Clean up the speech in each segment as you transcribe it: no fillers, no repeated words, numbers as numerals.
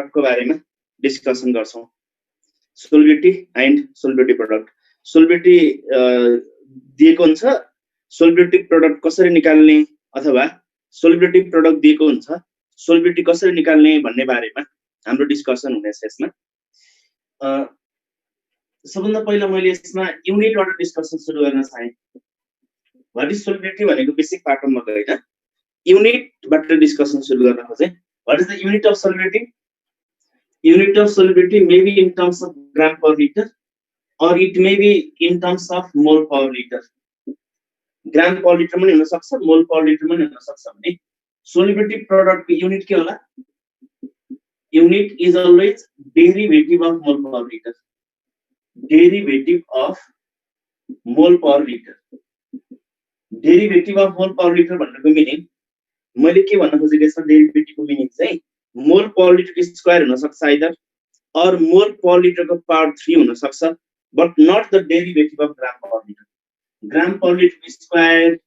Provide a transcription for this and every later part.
प्रोडक्टको बारेमा डिस्कसन गर्छौं। Solubility and solubility product. Solubility दिएको हुन्छ, सोलिबिलिटी प्रोडक्ट कसरी निकाल्ने अथवा सोलिबिलिटी प्रोडक्ट दिएको हुन्छ, सोलिबिलिटी कसरी निकाल्ने भन्ने बारेमा हाम्रो डिस्कसन हुनेछ यसमा। सबभन्दा पहिला मैले यसमा युनिटबाट डिस्कसन सुरु गर्न चाहे। व्हाट इज सोलिबिलिटी भनेको बेसिक पार्टमा गएन, युनिटबाट डिस्कसन सुरु गर्न खोजे। What is the unit of solubility? Unit of solubility may be in terms of gram per liter or it may be in terms of mole per liter. Gram per liter पनि हुन सक्छ, mole per liter पनि हुन सक्छ भने solubility product को unit के होला? Unit is always derivative of mole per liter. Derivative of mole per liter. Derivative of mole per liter भन्नुको मिनिङ मैले के भन्न खोजेको छ, डेरिभेटिभ को मिनिङ चाहिँ मोल पर लिटर स्क्वायर हुन सक्छ आइदर, और मोल पर लिटर को पावर 3 हुन सक्छ, but not the derivative of gram per litre. Gram per litre square,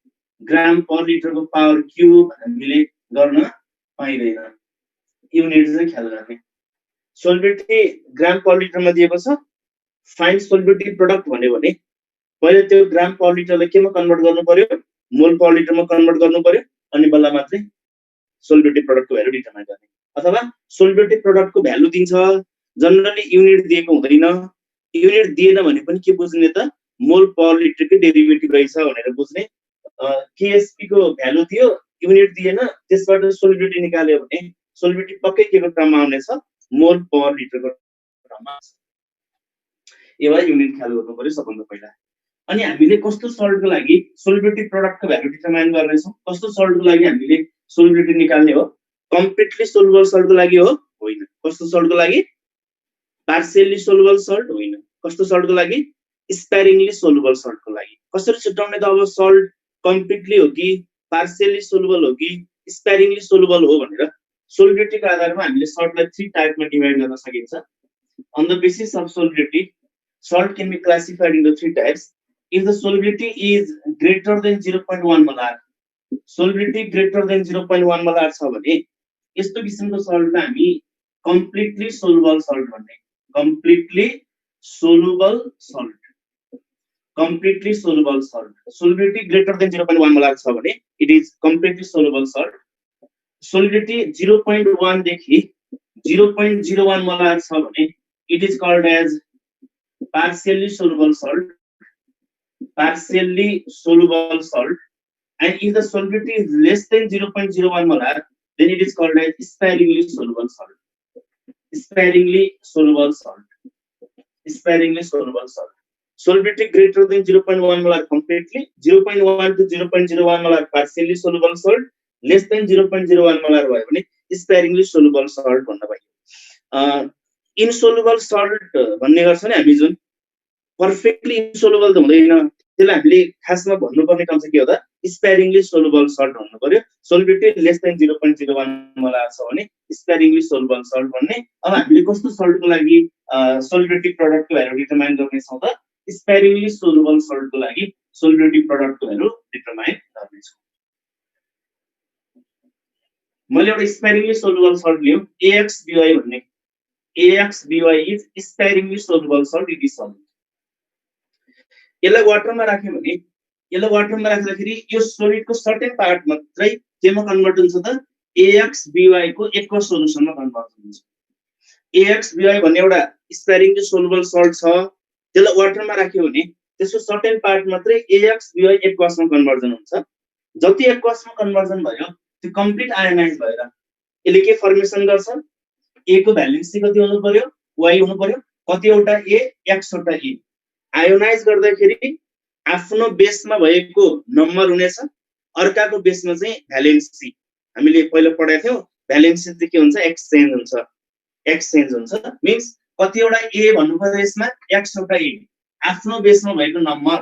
gram per litre को पावर क्यूब हामीले गर्न पाइदैन। युनिट चाहिँ ख्याल गर्ने। सोलिबिलिटी ग्राम पर लिटर मा दिएको छ। फाइन्ड सोलिबिलिटी प्रोडक्ट भन्यो भने पहिले त्यो ग्राम पर लिटरलाई केमा कन्भर्ट गर्नु पर्यो, मोल पर लिटर मा कन्भर्ट गर्नु पर्यो, अनि बल्ल मात्रै सोलिबिलिटी प्रोडक्ट को भ्यालु डिटरमाइन गर्ने। अथवा सोलिबिलिटी प्रोडक्ट को भ्यालु दिन्छ, जनरली युनिट दिएको हुँदैन। युनिट दिएन भने पनि के बुझ्ने त, मोल पर लिटर को डेरिभेटिभ रहेछ भनेर बुझ्ने। केएसपी को भ्यालु दियो, युनिट दिएन, त्यसबाट सोलिबिलिटी निकाल्यो भने सोलिबिलिटी पक्कै के को टर्ममा आउनेछ, मोल पर लिटर को टर्ममा आउँछ। एउटा युनिट ख्याल गर्नु पर्यो सबभन्दा पहिला। अनि हामीले कस्तो सल्टको लागि सोलिबिलिटी प्रोडक्ट को भ्यालु डिटरमाइन गर्नेछौं, कस्तो सल्टको लागि हामीले सोलिबिलिटी निकाल्ने हो? कम्प्लिटली सोलुबल सल्ट को लागि हो? होइन। कस्तो सल्ट को लागि? पार्शियली सोलुबल सल्ट होइन। कस्तो सल्ट को लागि? स्पेयरिङली सोलुबल सल्ट को लागि। कसरी छुट्याउने त अब सल्ट कम्प्लिटली हो कि पार्शियली सोलुबल हो कि स्पेयरिङली सोलुबल हो भनेर सोलिबिलिटी को आधारमा हामीले सल्टलाई 3 टाइपमा डिवाइड गर्न सकिन्छ। On the basis of solubility, salt can be classified into 3 types. If the solubility is greater than 0.1 molar, solubility greater than 0.1 molar छ भने यस्तो किसिमको सल्टलाई हामी कम्प्लिटली सोलुबल सल्ट भन्ने। Completely soluble salt, completely soluble salt. Solubility greater than 0.1 molar छ भने it is completely soluble salt. Solubility 0.1 देखि 0.01 मोलार छ भने it is called as partially soluble salt, partially soluble salt. And if the solubility is less than 0.01 molar, then it is called as sparingly soluble salt. Sparingly soluble salt. Sparingly soluble salt. Solubility greater than 0.1 molar completely, 0.1 to 0.01 molar partially soluble salt, less than 0.01 molar भयो भने sparingly soluble salt भन्न पाइयो। इनसोलुबल salt भन्ने गर्छ नि हामी, जुन perfectly इनसोलुबल त हुँदैन, त्यसलाई हामीले खासमा भन्नुपर्ने काम चाहिँ के हो त, स्पेयरिङली सोलुबल सल्ट भन्नु पर्यो। सोलिबिलिटी लेस देन 0.01 मोलार छ भने स्पेयरिङली सोलुबल सल्ट भन्ने। अब हामीले कस्तो सल्टको लागि सोलिबिलिटी प्रोडक्टको भ्यालु डिटरमाइन गर्ने छौं त, स्पेयरिङली सोलुबल सल्टको लागि सोलिबिलिटी प्रोडक्टको भ्यालु डिटरमाइन गर्ने छौं। मैले एउटा स्पेयरिङली सोलुबल सल्ट लियौ, AXBY भन्ने। AXBY is sparingly soluble salt, it is solid. यसलाई वाटरमा राख्यो भने, यसलाई वाटरमा राख्दाखेरि यो सोलिडको सर्टेन पार्ट मात्रै केमा कन्भर्ट हुन्छ त, AXBY को एक्वस सोलुसनमा कन्भर्ट हुन्छ। AXBY भन्ने एउटा स्पेरिङली सोलुबल सल्ट छ, त्यसलाई वाटरमा राख्यो भने त्यसको सर्टेन पार्ट मात्रै AXBY एक्वसमा कन्भर्जन हुन्छ। जति एक्वसमा कन्भर्जन भयो त्यो कम्प्लिट आयोनाइज भएर यसले के फर्मेसन गर्छ, A को भ्यालेन्सी कति हुनु पर्यो, Y हुनु पर्यो, कतिवटा A, X वटा A। आयोनाइज गर्दाखेरि आफ्नो बेसमा भएको नम्बर हुनेछ, अर्काको बेसमा चाहिँ भ्यालेन्सी। हामीले पहिला पढाएको थियौ, भ्यालेन्सी चाहिँ के हुन्छ, एक्सचेन्ज हुन्छ। एक्सचेन्ज हुन्छ मिन्स कतिवटा A भन्नु पर्यो यसमा, X वटा A। आफ्नो बेसमा भएको नम्बर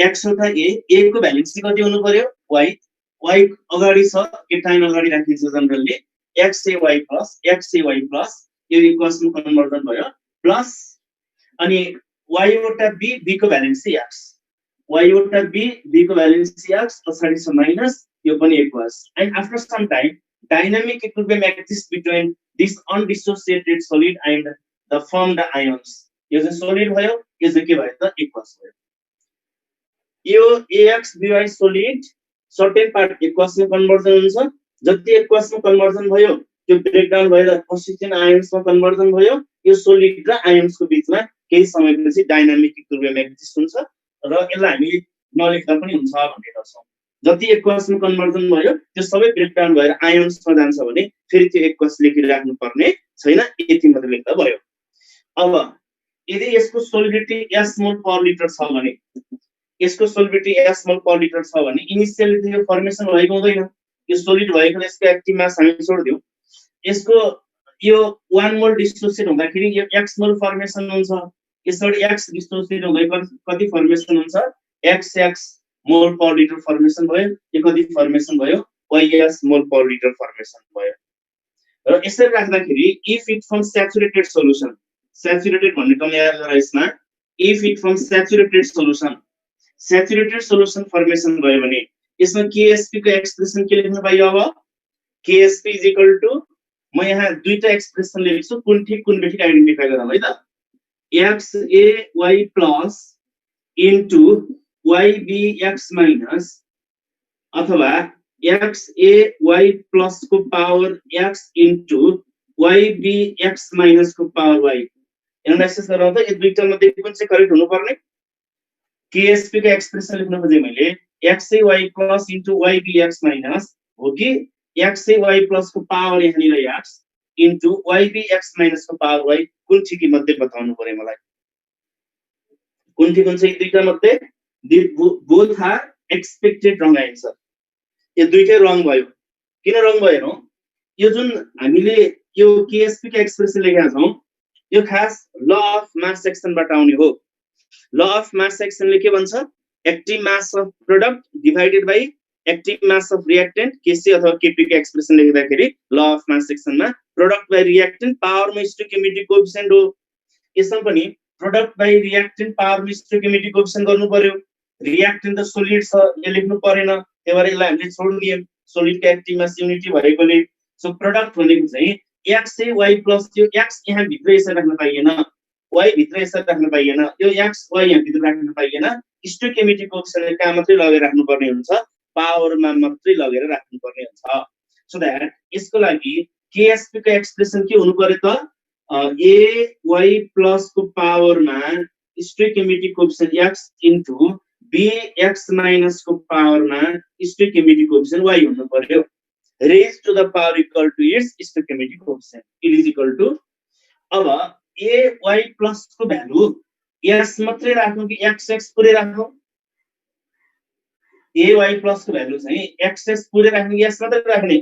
X वटा A, A को भ्यालेन्सी कति हुनु पर्यो, Y। Y अगाडि छ, केटाइन अगाडि राखिन्छ जनरली, XAY प्लस यो इक्वेसनमा कन्भर्जन भयो, प्लस अनि Y वटा B, B को भ्यालेन्सी X, Y वटा B, B को भ्यालेन्सी X, पछाडी छ माइनस, यो पनि aqueous. And after some time dynamic equilibrium exists between this undissociated solid and the formed ions. यो चाहिँ solid भयो, यो चाहिँ के भयो त aqueous भयो. यो AX BY solid certain part aqueous मा कन्भर्जन हुन्छ. जति aqueous मा कन्भर्जन भयो त्यो ब्रेकडाउन भएर constituent ions मा कन्भर्जन भयो. यो solid र ions को बीचमा केही समयपछि डायनामिक इक्विलिब्रियम एक्जिस्ट हुन्छ र यसलाई हामी नलेख्दा पनि हुन्छ भन्ने गर्छौं. जति aqueous मा कन्भर्जन भयो त्यो सबै ब्रेकडाउन भएर आयन्स मा जान्छ भने फेरि त्यो aqueous लेखिराख्नु पर्ने छैन, यति मात्र लेख्दा भयो. अब यदि यसको सोलिडिटी S मोल पर लिटर छ भने, यसको सोलिडिटी S मोल पर लिटर छ भने इनिशियली यो फर्मेसन भएको हुँदैन. यो सोलिड भएकोले यसको एक्टिभ मास हामी छोड्दियौ. यसको यो 1 मोल डिसोसिएट हुँदाखेरि यो x मोल फर्मेसन हुन्छ. यसबाट x डिसोसिएट हुँदै कति फर्मेसन हुन्छ? xx मोल पर लिटर फर्मेसन भयो. यो कति फर्मेसन भयो? ys मोल पर लिटर फर्मेसन भयो. र यसरी राख्दाखेरि if it from saturated solution, saturated भन्ने टर्म याद गराइ यसमा. If it from saturated solution formation भयो भने यसमा KSP को एक्सप्रेसन के लेख्न पाइयो? अब KSP इज इक्वल टु, म यहाँ दुईटा एक्सप्रेसन लेख्छु, कुन ठीक कुन बेठिक आइडेन्टिफाई गरौँ है त. XAY plus into YBX minus अथवा XAY प्लस को power X into YBX minus को पावर Y. एनालाइसिस गरौँ त, यो दुईटा मध्ये कुन चाहिँ करेक्ट हुनु पर्ने? KSP को एक्सप्रेसन लेख्न खोजे मैले XAY plus into YBX minus हो कि XAY प्लस को पावर यहाँनिर X इन्टु YBX माइनस को पावर Y, कुन चाहिँ कि मध्ये बताउनु पर्यो मलाई. कुन चाहिँ दुईटा मध्ये? Both are expected wrong answer. यो दुईटै रङ भयो. किन रङ भयो? यो जुन हामीले यो KSP को एक्सप्रेसन लेखेका छौं यो खास ल अफ मास सेक्सनबाट आउने हो. ल अफ मास सेक्सनले के भन्छ? Active mass of product divided by active mass of reactant, KC अथवा KP को एक्सप्रेसन लेख्दाखेरि ल अफ मास सेक्सनमा प्रोडक्ट बाइ रिएक्टेन्ट पावरमा स्टोइकियोमेट्रिक कोएफिसिएन्ट हो. यसमा पनि प्रोडक्ट बाइ रिएक्टेन्ट पावरमा स्टोइकियोमेट्रिक कोएफिसिएन्ट गर्नु पर्यो. रिएक्टेन्ट त सोलिड छ, यो लेख्नु परेन, त्यही भएर यसलाई हामीले छोड्दियौं. सोलिड को एक्टिभ मास युनिटी भएकोले सो प्रोडक्ट भनेको चाहिँ XAY प्लस यो X यहाँ भित्र यसरी राख्न पाइएन, Y भित्र यसरी राख्न पाइएन, यो XY यहाँ भित्र राख्न पाइएन. स्टोइकियोमेट्रिक कोएफिसिएन्ट कहाँ मात्रै लगेर राख्नु पर्ने हुन्छ? पावरमा मात्रै लगेर राख्नु पर्ने हुन्छ. सो दैट यसको लागि KSP को एक्सप्रेसन के हुनु पर्यो त? AY प्लस को पावरमा stoichiometric coefficient X into BX minus को पावरमा स्टोइकियोमेट्रिक कोएफिसिएन्ट Y हुनु पर्यो. raised to the power equal to its stoichiometric coefficient. It is equal to, अब AY प्लस को भ्यालु S मात्रै राखौं कि XX पुरै राखौं? AY प्लस को भ्यालु चाहिँ XX पुरै राख्ने कि S मात्रै राख्ने?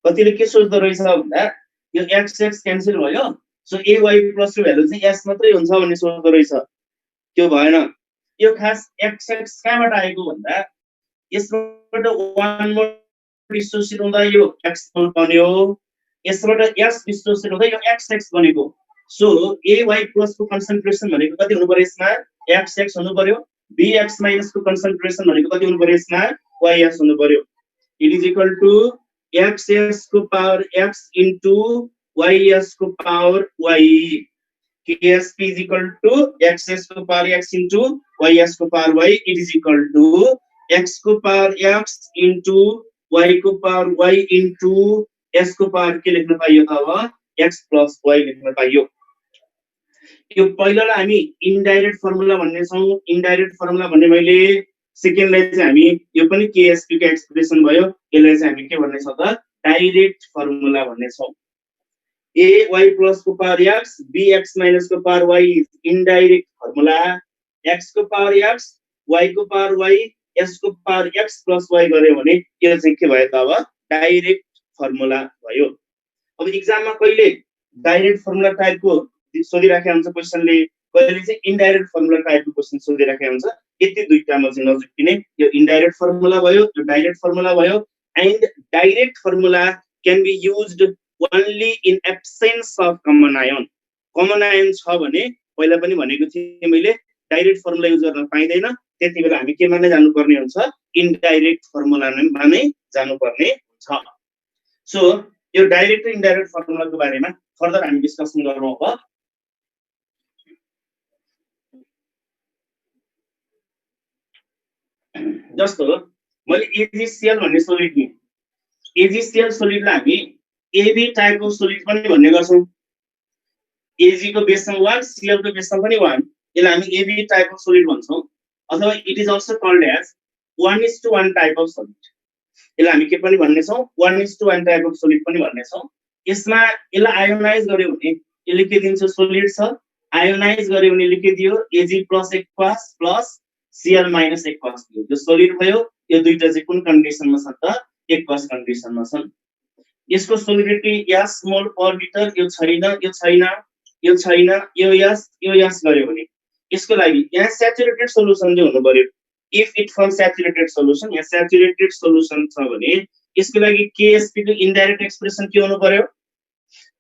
कतिले के सोच्दो रहेछ भन्दा यो XX क्यान्सल भयो, सो AY प्लस को भ्यालु चाहिँ S मात्रै हुन्छ भन्ने सोच्दो रहेछ. त्यो भएन. यो खास XX कहाँबाट आएको भन्दा यसबाट 1 मोल डिसोसिएट हुँदा यो X मोल बन्यो, यसबाट S डिसोसिएट हुँदा यो XX बनेको. सो AY प्लस को कन्सन्ट्रेसन भनेको कति हुनु पर्यो यसमा? XX हुनु पर्यो. BX माइनस को कन्सन्ट्रेसन भनेको कति हुनु पर्यो यसमा? YS हुनु पर्यो. It is equal to XS को पावर X इन्टु YS को power Y. KSP is equal to XS को पावर X इन्टु YS को power Y. It is equal to X को पावर X इन्टु Y को power Y into S को power के लेख्न पाइयो त? अब X प्लस Y लेख्न पाइयो. यो पहिलालाई हामी इन्डाइरेक्ट फर्मुला भन्ने छौं. इन्डाइरेक्ट फर्मुला भन्ने मैले सेकेन्डलाई चाहिँ हामी यो पनि KSP को एक्सप्रेसन भयो, यसलाई चाहिँ हामी के भन्ने छ त? डाइरेक्ट फर्मुला भन्ने छौं. AY प्लस को पावर X, BX माइनस को power Y is indirect formula. X को पावर X, Y को पावर Y, S को पावर X प्लस Y गर्यो भने यो चाहिँ के भयो त? अब डाइरेक्ट फर्मुला भयो. अब एक्जाममा कहिले डाइरेक्ट फर्मुला टाइपको सोधिराखेको हुन्छ क्वेशनले, कहिले चाहिँ इन्डाइरेक्ट फर्मुला टाइपको क्वेशन सोधिराखेको हुन्छ. यति दुईटामा चाहिँ नजिकिने. यो इन्डाइरेक्ट फर्मुला भयो, यो डाइरेक्ट फर्मुला भयो. And direct formula can be used only in absence of common ion. Common ion छ भने पहिला पनि भनेको थिएँ मैले डाइरेक्ट फर्मुला युज गर्न पाइँदैन. त्यति बेला हामी केमा नै जानुपर्ने हुन्छ? इन्डाइरेक्ट फर्मुलामा नै जानुपर्ने हुन्छ. सो यो डाइरेक्ट र इन्डाइरेक्ट फर्मुलाको बारेमा फर्दर हामी डिस्कसन गरौँ अब। जस्तो मैले एजिसिएल भन्ने सोलिड नि एजिसिएल सोलिडलाई हामी एबी टाइप अफ सोलिड पनि भन्ने गर्छौं। एजी को बेसमा 1, सीएल को बेसमा पनि 1, यसलाई हामी एबी टाइप अफ सोलिड भन्छौं। अथवा it is also called as 1:1 type of solid. यसलाई हामी के पनि भन्ने छौं 1:1 टाइप अफ सोलिड पनि भन्ने छौं। यसमा यसलाई आयोनाइज गर्यो भने यसले के दिन्छ सोलिड छ, आयोनाइज गर्यो भने लेखिदियो AG plus aqueous plus CL minus aqueous दियो। यो सोलिड भयो। यो दुईटा चाहिँ कुन कन्डिसनमा छ त एक्वास कन्डिसनमा छन्। यसको सोलिडिटी यस मोल पर लिटर यो छैन यो छैन यो छैन यो यस गर्यो भने यसको लागि यहाँ स्याचुरेटेड सोलुसन चाहिँ हुनु पर्यो। If it form saturated solution, यहाँ स्याचुरेटेड सोलुसन छ भने यसको लागि केएसपी को इनडाइरेक्ट एक्सप्रेसन के हुनु पर्यो?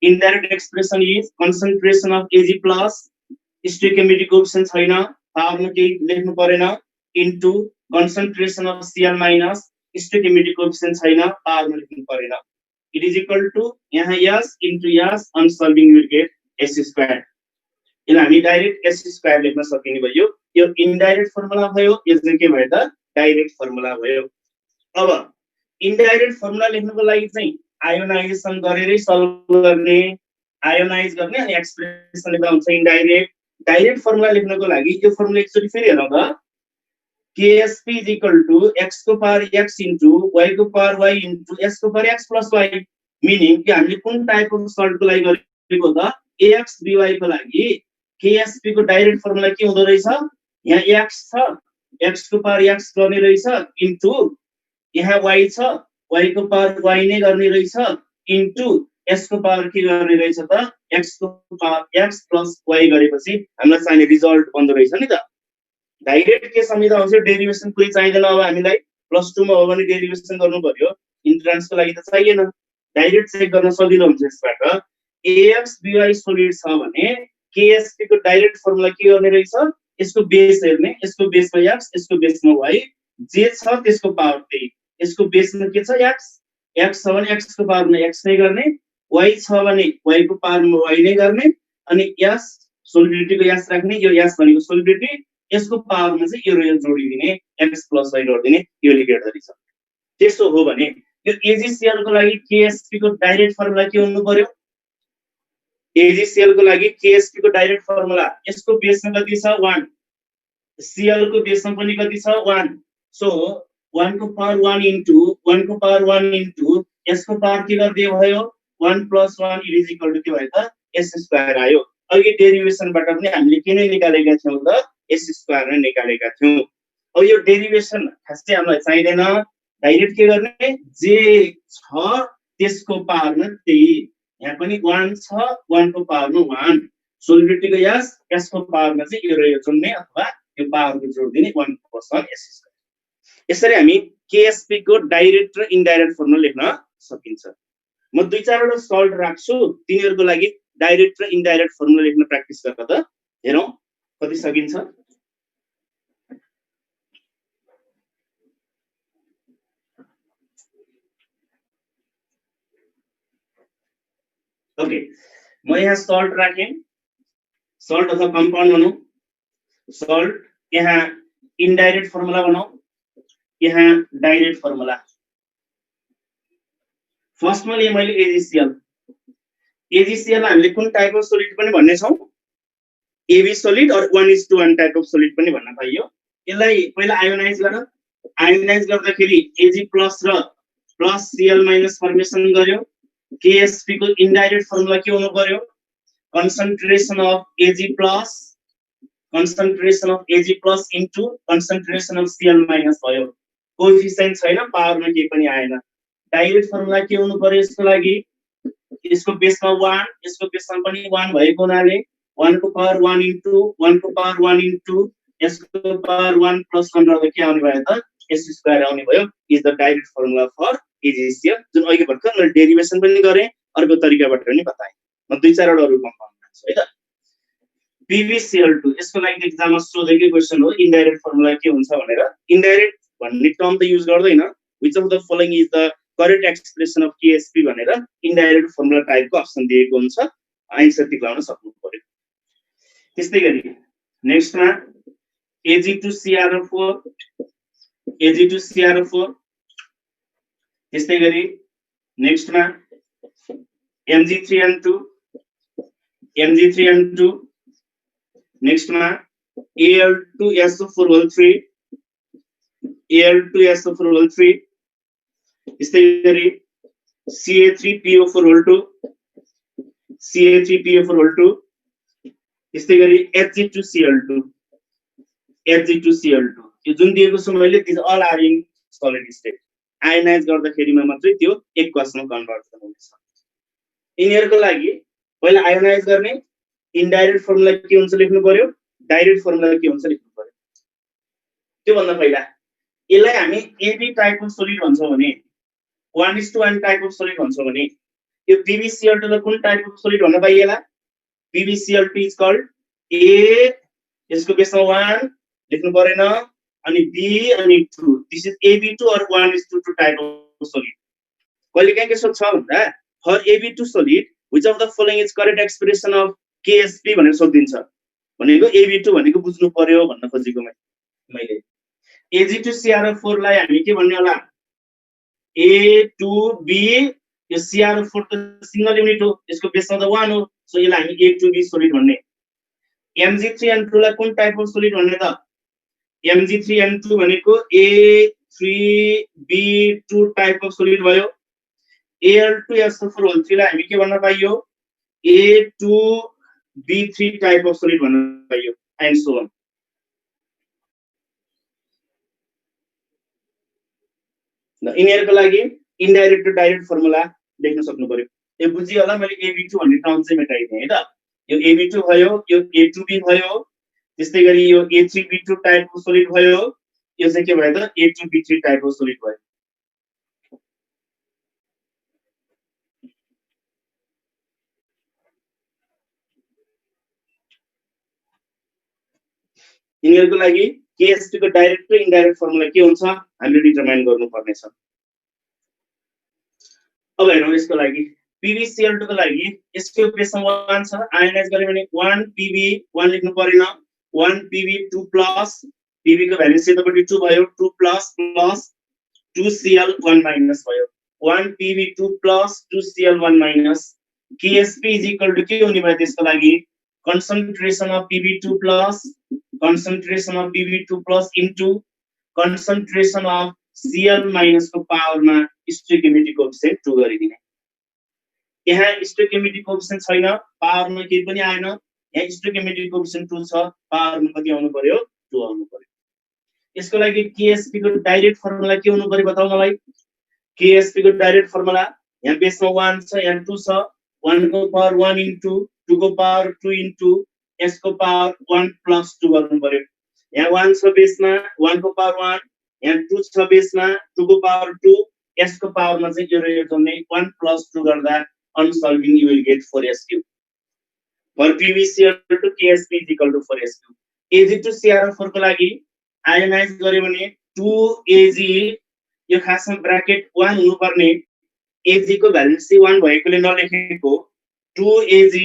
Indirect expression is concentration of AG plus stoichiometric coefficient छैन, पावरमा केही लेख्नु परेन, into concentration of CL minus stoichiometric coefficient छैन, पावरमा लेख्नु परेन। इट इज इक्वल टु यहाँ S into S on solving will get S square. यसलाई हामी डाइरेक्ट एस स्क्वायर लेख्न सकिने भयो। यो इनडाइरेक्ट फर्मुला भयो, यो चाहिँ के भयो त डाइरेक्ट फर्मुला भयो। अब इनडाइरेक्ट फर्मुला लेख्नको लागि चाहिँ आयोनाइजेसन गरेरै सल्भ गर्ने, आयोनाइज गर्ने अनि एक्सप्रेसन लेख्दा हुन्छ इनडाइरेक्ट। डाइरेक्ट फर्मुला लेख्नको लागि यो फर्मुला एकचोटी फेरि हेरौँ त। KSP is equal to x को पावर x into y को पावर y into s को power x plus y, meaning कि हामीले कुन टाइप अफ सल्ट को लागि गरेको त ax by को लागि KSP को डाइरेक्ट फर्मुला के हुँदो रहेछ? यहाँ x छ, x को पावर x गर्ने रहेछ इन्टु यहाँ y छ, y को पावर y नै गर्ने रहेछ इन्टु s को पावर के गर्ने रहेछ त x को पावर x plus y गरेपछि हामीलाई चाहिने रिजल्ट बन्द रहेछ नि त। डाइरेक्ट के समिदा हुन्छ डेरिभेसन कुनै चाहिदैन। अब हामीलाई +2 मा हो भने डेरिभेसन गर्नु पर्यो, इन्ट्रान्सको लागि त चाहिएन। डाइरेक्ट चेक गर्न सजिलो हुन्छ यसबाट। ax by सोलिड छ भने KSP को डाइरेक्ट फर्मुला के गर्ने रहेछ? यसको बेस हेर्ने, यसको बेसमा x, यसको बेसमा y, जे छ त्यसको पावर त्यही। यसको बेसमा के छ x, x छ भने x को पावरमा x नै गर्ने, y छ भने y को पावरमा y नै गर्ने, अनि s सोलिडिटी को s राख्ने, यो s भनेको सोलिडिटी, यसको पावरमा चाहिँ यो र यो जोडिदिने, x plus y जोडिदिने, यो लेखेर दिन्छ। त्यसो हो भने यो एजीसीएल को लागि केएसपी को डाइरेक्ट फर्मुला के हुनु पर्यो? एजीसीएल को लागि केएसपी को डाइरेक्ट फर्मुला यसको बेसमा कति छ 1, सीएल को बेसमा पनि कति छ 1, सो 1 को पावर 1 इन्टु 1 को पावर 1 इन्टु s को पावर के गर्दियो भयो 1 + 1 इज इक्वल टु के भयो त s स्क्वायर आयो। अघि डेरिभेसनबाट पनि हामीले के नै निकालेका थियौं त s स्क्वायर नै निकालेका थियौं। अब यो डेरिभेसन खासै हामीलाई चाहिदैन, डाइरेक्ट के गर्ने जे छ त्यसको पावरमा त्यही, यहाँ पनि 1 छ 1 को पावरमा 1, सोलिडिटी को s को पावरमा चाहिँ यो र यो जोड्ने अथवा यो पावरको जोड दिने 1 + 1 s स्क्वायर। यसरी हामी केएसपी को डाइरेक्ट र इनडाइरेक्ट फर्मुला लेख्न सकिन्छ। म दुई चारवटा सल्ट राख्छु, तिनीहरुको लागि डाइरेक्ट र इनडाइरेक्ट फर्मुला लेख्न प्र्याक्टिस गर त हेरौं कति सकिन्छ। ओके, म यहाँ सल्ट राखेँ, सल्ट अथवा कम्पाउन्ड भनौं, सल्ट यहाँ इनडाइरेक्ट फर्मुला बनाऊ, यहाँ डाइरेक्ट फर्मुला। फर्स्टमा लिए मैले एजीसीएल, एजीसीएल हामीले कुन टाइप अफ सोलिड पनि भन्ने छौं, एबी सोलिड और 1:1 टाइप अफ सोलिड पनि भन्न पाइयो। यसलाई पहिला आयोनाइज गर, आयोनाइज गर्दाखेरि एजी प्लस र प्लस सीएल माइनस फर्मेसन गर्यो। केएसपी को इनडाइरेक्ट फर्मुला के हुनु पर्यो? Concentration of AG plus into concentration of CL minus भयो। कोएफिसिएन्ट छैन, पावरमा केही पनि आएन। डाइरेक्ट फर्मुला के हुनु पर्यो यसको लागि? यसको बेसमा 1, यसको बेसमा पनि 1 भएको हुनाले 1 को पावर 1 इन्टु 1 को पावर 1 इन्टु यसको पावर 1 + 1 गर्दा के आउने भयो त s स्क्वायर आउने भयो। Is the direct formula for A G C L, जुन अघि भर्खर मैले डेरिभेसन पनि गरे, अर्को तरिकाबाट पनि बताएँ। म दुई चारवटा अरु कम्पाउन्ड राख्छु है त। PbCl2 यसको लागि एक्जाममा सोधेकै क्वेशन हो, इनडाइरेक्ट फर्मुला के हुन्छ भनेर। इनडाइरेक्ट भन्ने टर्म त युज गर्दैन, which of the following is the correct expression of Ksp भनेर इन्डाइरेक्ट फर्मुला टाइपको अप्सन दिएको हुन्छ, आन्सर टिप्लाउन सक्नु पर्यो। त्यस्तै गरी नेक्स्टमा Ag2CrO4 त्यस्तै गरी नेक्स्टमा Mg3N2 नेक्स्टमा Al2SO4 त्यस्तै गरी Ca3PO4 त्यस्तै गरी Hg2Cl2 यो जुन दिएको छु मैले this all are in solid state. Ionize गर्दाखेरिमा मात्रै त्यो एक्वासमा कन्भर्सन हुनेछ। यिनीहरुको लागि पहिला आयोनाइज गर्ने इन्डाइरेक्ट फर्मुला के हुन्छ लेख्नु पर्यो, डाइरेक्ट फर्मुला के हुन्छ लेख्नु पर्यो। त्यो भन्दा पहिला यसलाई हामी एबी टाइप अफ सोलिड भन्छौं भने 1:1 टाइप अफ सोलिड भन्छौं भने यो PbCl2 लाई कुन टाइप अफ सोलिड भन्न पाइएला? PbCl2 इज कल्ड A, यसको बेसमा 1 लेख्नु परेन, अनि B अनि 2, this is AB2 or 1:2 type of solid. कहिले के सोध्छ भन्दा for AB2 solid which of the following is correct expression of KSP भनेर सोधिन्छ। भनेको AB2 भनेको बुझ्नु पर्यो भन्न खोजेको मैले। Ag2CrO4 लाई हामी के भन्ने होला? A2B, यो CrO4 त सिंगल युनिट हो, यसको बेसमा त 1 हो, सो यसलाई हामी A2B सोलिड भन्ने। Mg3N2 लाई कुन टाइप अफ सोलिड भन्ने त? Mg3N2 भनेको A3B2 टाइप अफ सोलिड भयो। Al2SO4 लाई हामी के भन्न पाइयो? A2B3 टाइप अफ सोलिड भन्न पाइयो, एन्ड सो अन। यिनीहरुको लागि इन्डाइरेक्ट र डाइरेक्ट फर्मुला लेख्न सक्नु पर्यो। यो बुझियो होला, मैले AB2 भन्ने टर्म चाहिँ मेटाइदिए है त। यो AB2 भयो, यो A2B भयो, त्यस्तै गरी यो A3B2 टाइप अफ सोलिड भयो, यो चाहिँ के भयो त? A2B3 टाइप अफ सोलिड भयो। यिनीहरुको लागि KSP को डाइरेक्ट र इन्डाइरेक्ट फर्मुला के हुन्छ हामीले डिटरमाइन गर्नुपर्ने छ। अब हेरौँ यसको लागि PbCl2 को लागि यसको बेसमा 1 छ, आयोनाइज गर्यो भने 1 Pb 1 लेख्नु परेन, 1 Pb2 प्लस Pb को भ्यालु सेतपटि 2 भयो, 2 प्लस 2Cl1 माइनस भयो, 1 Pb2 plus 2Cl1 minus. KSP is equal to के हुने भयो त्यसको लागि? concentration of Pb2 plus into concentration of Cl minus को पावरमा स्टोइकियोमेट्रिक कोएफिसिएन्ट 2 गरिदिने। यहाँ स्टोइकियोमेट्रिक कोएफिसिएन्ट छैन, पावरमा केही पनि आएन, यहाँ स्टोइकियोमेट्रिक कोएफिसिएन्ट 2 छ, पावरमा कति आउनु पर्यो? 2 आउनु पर्यो। यसको लागि KSP को डाइरेक्ट फर्मुला के हुनु पर्यो बताउ मलाई? KSP को डाइरेक्ट फर्मुला यहाँ बेसमा 1 छ, यहाँ 2 छ, 1 को पावर 1 into 2 को पावर 2 into s को पावर 1 plus 2 गर्नु पर्यो। यहाँ 1 छ बेसमा 1 को पावर 1, यहाँ 2 छ बेसमा 2 को पावर 2, s को पावरमा चाहिँ यो जोड्ने 1 plus 2 गर्दा on solving you will get 4s3। For PbCl2 KSP is equal to 4s3। Ag2CrO4 को लागि आयोनाइज गर्यो भने 2Ag, यो खासमा ब्र्याकेट 1 हुनु पर्ने, Ag को भ्यालु चाहिँ 1 भएकोले नलेखेको, 2Ag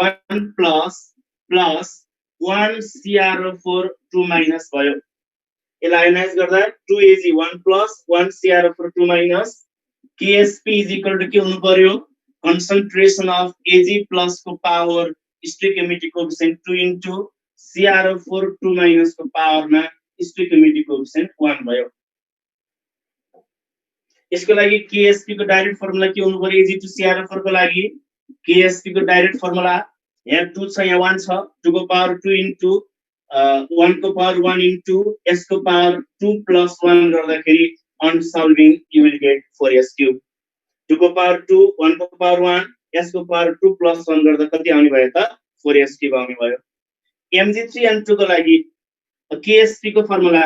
1 plus 1 CrO4 2 minus भयो। यसलाई आयोनाइज गर्दा 2Ag 1 plus 1 CrO4 2 minus। KSP is equal to के हुनु पर्यो? concentration of Ag plus को power stoichiometric coefficient 2 into CrO4 2 minus को पावरमा स्टोइकियोमेट्रिक कोएफिसिएन्ट 1 भयो। यसको लागि KSP को डाइरेक्ट फर्मुला के हुनु पर्यो? Ag2CrO4 को लागि KSP को डाइरेक्ट फर्मुला यहाँ 2 छ, यहाँ 1 छ, 2 को पावर 2 into 1 को पावर 1 into s को पावर 2 plus 1 गर्दाखेरि अनसल्भिङ यु विल गेट 4s3। 2 को पावर 2, 1 को पावर 1, s को पावर 2 plus 1 गर्दा कति आउने भयो त? 4s3 आउने भयो। Mg3N2 को लागि KSP को फर्मुला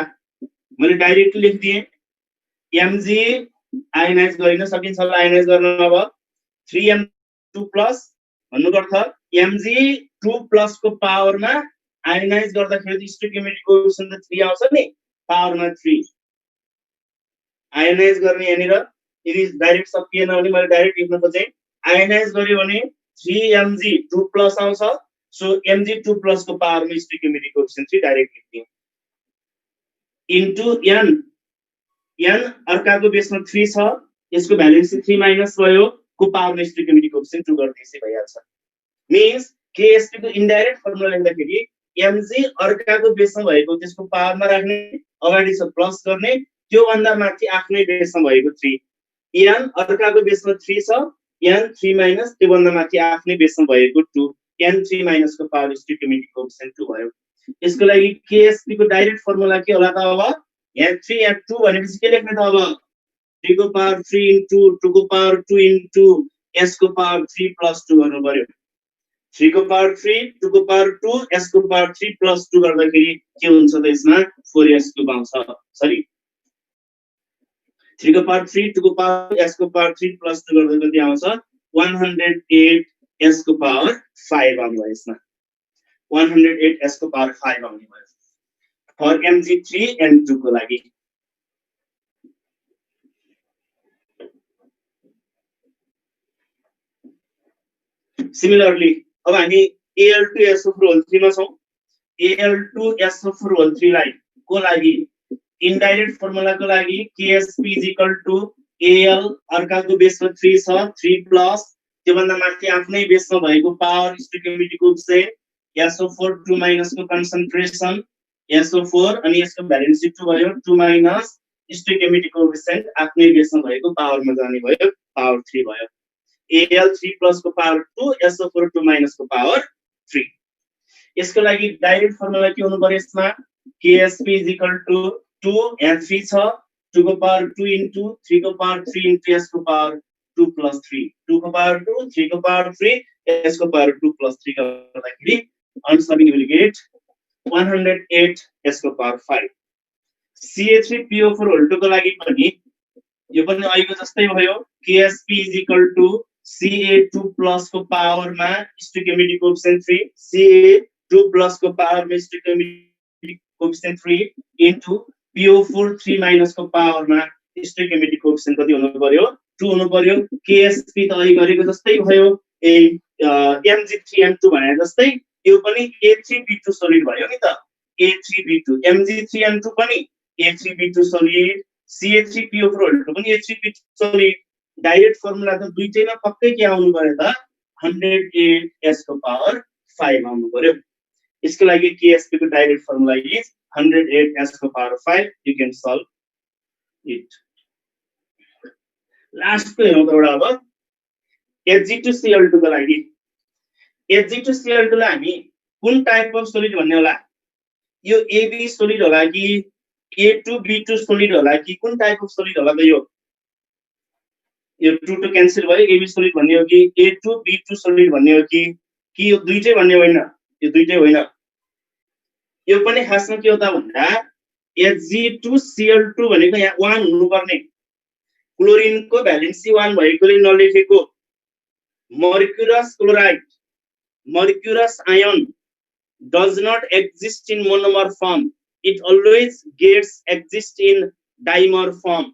मैले डाइरेक्टली लेखिदिए, Mg आयोनाइज गरिन सकिन्छ होला, आयोनाइज गर्न अब 3m2 प्लस भन्नुपर्छ, Mg2 प्लस को पावरमा आयोनाइज गर्दाखेरि स्टोइकियोमेट्रिक कोएफिसिएन्ट 3 आउँछ नि, पावरमा 3 आयोनाइज गर्ने यहाँनिर यदि डाइरेक्ट सकिएन भने मैले डाइरेक्ट लेख्न खोजेँ आयोनाइज गर्यो भने 3mg2+ आउँछ सो mg2+ को पावरमा स्टोइकियोमेट्रिक कोएफिसिएन्ट 3 डाइरेक्ट लेख्दियौ इन्टु n n अर्काको बेसमा 3 छ यसको भ्यालु 3 माइनस भयो को पावरमा स्टोइकियोमेट्रिक कोएफिसिएन्ट 2 गर्दैछ भइहाल्छ मीन्स KSP को इन्डाइरेक्ट फर्मुला लेख्दाखेरि mg अर्काको बेसमा भएको त्यसको पावरमा राख्ने अगाडि छ प्लस गर्ने त्यो भन्दा माथि आफ्नै बेसमा भएको 3 n अर्काको बेसमा 3 छ n 3 माइनस त्यो भन्दा माथि आफ्नै बेसमा भएको 2 n 3 माइनस को पावर स्टोइकियोमेट्रिक कोएफिसिएन्ट 2 भयो यसको लागि KSP को डाइरेक्ट फर्मुला के होला त अब यहाँ 3 यहाँ 2 भनेपछि के लेख्ने त अब 3 को पावर 3 इन्टु 2 को पावर 2 इन्टु s को पावर 3 प्लस 2 गर्नु पर्यो 3 को पावर 3 2 को पावर 2 s को पावर 3 प्लस 2 गर्दाखेरि के हुन्छ त यसमा 4s क्यूब आउँछ सरी 3 को पावर 3 2 को पावर s को पावर 3 प्लस 2 गर्दा कति आउँछ 108 s को पावर 5 आउनु भयो यसमा 108 s को पावर 5 आउने भयो फर mg3 and 2 को लागि सिमिलरली अब हामी Al2SO4 मा छौं Al2SO4 लाई को लागि इन्डाइरेक्ट फर्मुला को लागि KSP Al अर्काको बेसमा 3 छ 3 प्लस त्यो भन्दा माथि आफ्नै बेसमा भएको power stoichiometric coefficient SO4 2 minus को कन्सन्ट्रेसन SO4 अनि यसको भ्यालेन्सी 2 भयो 2 माइनस स्टोइकियोमेट्रिक कोएफिसिएन्ट आफ्नै बेसमा भएको पावरमा जाने भयो पावर 3 भयो Al3 प्लस को पावर 2 SO4 2 माइनस को पावर 3 यसको लागि डाइरेक्ट फर्मुला के हुनु पर्यो यसमा KSP 2 and 3 छ 2 को पावर 2 इन्टु 3 को पावर 3 इन्टु s को पावर 2 प्लस 3 2 को पावर 2 3 को पावर 3 s को पावर 2 प्लस 3 गर्दाखेरि आन्सर विल गेट 108 s को पावर 5 CA3PO4 को लागि पनि यो पनि अहिलेको जस्तै भयो KSP CA2 प्लस को पावरमा स्टोइकियोमेट्रिक कोएफिसिएन्ट 3 CA2 प्लस को पावरमा stoichiometric coefficient 3 into PO4 3 minus को पावरमा स्टोइकियोमेट्रिक कोएफिसिएन्ट कति हुनु पर्यो 2 हुनु पर्यो KSP त अघि गरेको जस्तै भयो mg3m2 भने जस्तै यो पनि A3B2 सोलिड भयो नि त A3B2 mg3m2 पनि A3B2 सोलिड CA3PO4 पनि A3B2 सोलिड डाइरेक्ट फर्मुला त दुईटैमा पक्कै के आउनु पर्यो त 108 s को पावर 5 आउनु पर्यो यसको लागि KSP को डाइरेक्ट फर्मुला इज 108 s को power 5 you can solve it last को हेरौँ त एउटा अब Hg2Cl2 को लागि Hg2Cl2 लाई हामी कुन टाइप अफ सोलिड भन्ने होला यो AB सोलिड होला कि A2B2 सोलिड होला कि कुन टाइप अफ सोलिड होला त यो 2 to क्यान्सल भयो AB सोलिड भन्ने हो कि A2B2 सोलिड भन्ने हो कि यो दुईटै भन्ने होइन यो दुईटै होइन यो पनि खासमा के हो त भन्दा Hg2Cl2 भनेको यहाँ 1 हुनु पर्ने क्लोरिन को भ्यालेन्सी 1 भएकोले नलेखेको mercurous ion does not exist in monomer form it always gets exist in dimer form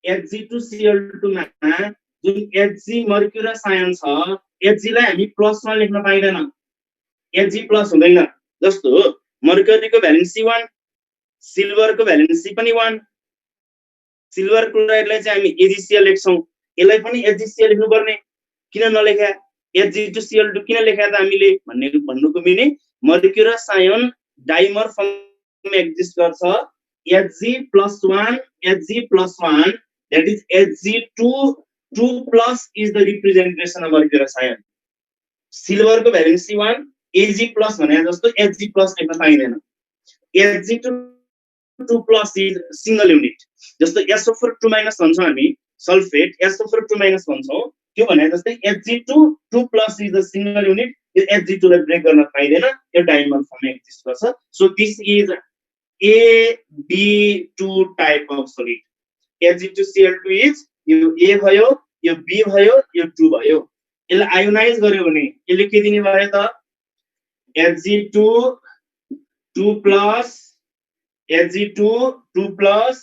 Hg2Cl2 मा जुन Hg मर्क्युरस आयन छ Hg लाई हामी प्लस मा लेख्न पाइदैन Hg प्लस हुँदैन जस्तो मर्क्युरी को भ्यालेन्सी 1 सिल्भर को भ्यालेन्सी पनि 1 सिल्भर क्लोराइड लाई चाहिँ हामी AgCl लेख्छौं यसलाई पनि AgCl लेख्नु पर्ने किन नलेख्या Hg2Cl2 किन लेख्या त हामीले भन्नुको meaning mercurous ion dimer form में एक्जिस्ट गर्छ Hg+1 that is Hg2 plus is the representation of mercurous ion silver को भ्यालेन्सी 1 Ag plus भने जस्तो Hg plus लेख्न पाइदैन Hg2 plus is single unit जस्तो SO4 2 minus भन्छौं हामी सल्फेट SO4 2 minus भन्छौं त्यो भने जस्तै Hg2 plus is the single unit Hg2 लाई ब्रेक गर्न पाइदैन यो डाइमर फर्म एक्जिस्ट गर्छ so this is AB2 type of solid Hg2Cl2 is यो A भयो यो B भयो यो 2 भयो यसलाई आयोनाइज गर्यो भने यसले के दिने भयो त Hg2 2 plus Hg2 2 plus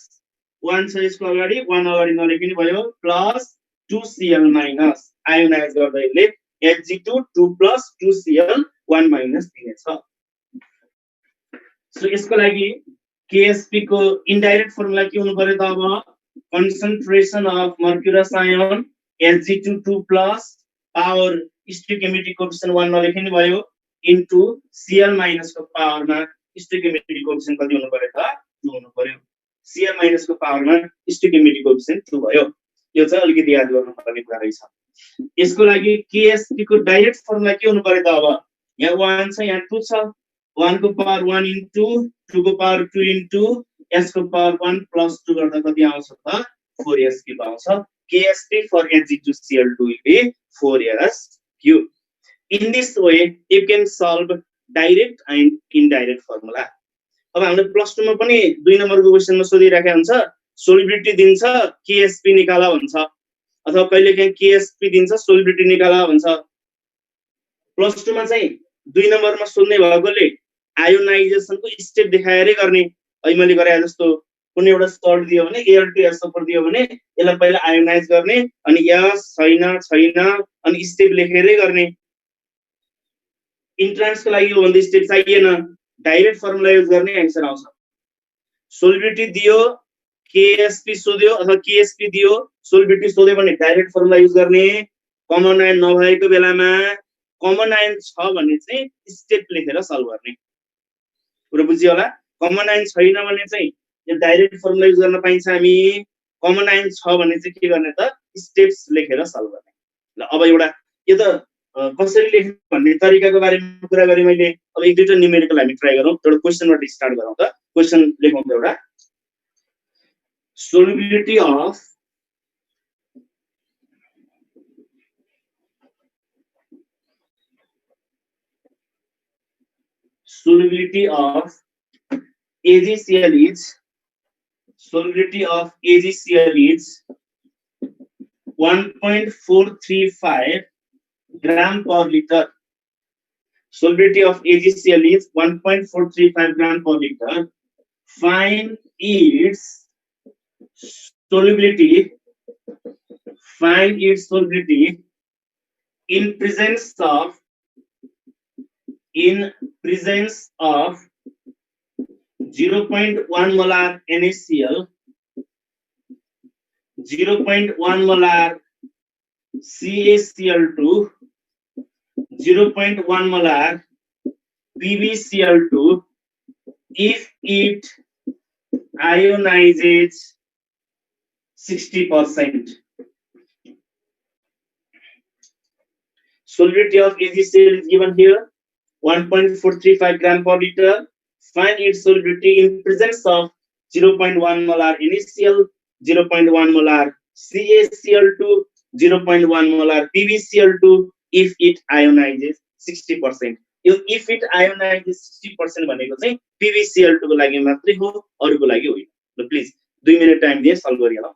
1 छ यसको अगाडि 1 अगाडि नलेखिने भयो प्लस 2Cl माइनस आयोनाइज गर्दा यसले Hg2 2 प्लस 2Cl 1 माइनस दिनेछ। सो यसको लागि KSP को इनडाइरेक्ट फर्मुला के हुनु पर्यो त अब concentration of mercurous ion Hg2 2 plus power stoichiometric coefficient 1 नलेखिने भयो into Cl minus को पावरमा stoichiometric coefficient कति हुनु पर्यो त 2 हुनु पर्यो। Cl minus को पावरमा stoichiometric coefficient 2 भयो। यो चाहिँ अलिकति याद गर्नुपर्ने कुरा रहेछ। यसको लागि KSP को डाइरेक्ट फर्मुला के हुनु पर्यो त अब यहाँ 1 छ यहाँ 2 छ 1 को पावर 1 into 2 को पावर 2 into s को पावर 1 plus 2 गर्दा कति आउँछ त 4s क्यूब आउँछ। KSP for Hg2Cl2 will be 4s cube. In this way you can solve direct and indirect formula. अब हामीले प्लस 2 मा पनि 2 नम्बरको क्वेशनमा सोधिराखेको हुन्छ सोल्युबिलिटी दिन्छ KSP निकाला भन्छ अथवा कहिलेकाहीँ KSP दिन्छ सोल्युबिलिटी निकाला भन्छ। प्लस 2 मा चाहिँ 2 नम्बरमा सोध्ने भएकोले आयोनाइजेसनको स्टेप देखाएरै गर्ने। अहिले मैले गरे जस्तो कुनै एउटा सल्ट दियो भने Al2SO4 दियो भने यसलाई पहिला आयोनाइज गर्ने अनि यस छैन छैन अनि स्टेप लेखेरै गर्ने। इन्ट्रान्सको लागि यो भन्दा स्टेप चाहिएन डाइरेक्ट फर्मुला युज गर्ने आन्सर आउँछ। सोल्युबिलिटी दियो KSP सोध्यो अथवा KSP दियो सोल्युबिलिटी सोध्यो भने डाइरेक्ट फर्मुला युज गर्ने। कमन आयन नभएको बेलामा कमन आयन छ भने चाहिँ स्टेप लेखेर सल्भ गर्ने। पुरा बुझियो होला। कमन आयन छैन भने चाहिँ यो डाइरेक्ट फर्मुला युज गर्न पाइन्छ हामी। कमन आयन छ भने चाहिँ के गर्ने त स्टेप्स लेखेर सल्भ गर्ने। ल अब एउटा यो त कसरी लेख्ने भन्ने तरिकाको बारेमा कुरा गरे मैले। अब एक दुईटा न्यूमेरिकल हामी ट्राई गरौँ। एउटा क्वेशनबाट स्टार्ट गरौँ त। क्वेशन लेखौँ त एउटा solubility of AgCl is 1.435 gram per liter. Solubility of AgCl is 1.435 gram per liter. Find its solubility. Find its solubility in presence of 0.1 molar NaCl, 0.1 molar CaCl2, 0.1 molar PbCl2 if it ionizes 60%. Solubility of AgCl is given here 1.435 gram per liter. Find its solubility in presence of 0.1 molar NaCl, 0.1 molar CaCl2, 0.1 molar PbCl2 if it ionizes 60%. If it ionizes 60% भनेको चाहिँ PbCl2 को लागि मात्रै हो, अरूको लागि होइन। ल प्लिज 2 मिनेट टाइम दिए सल्भ गरिहालौँ।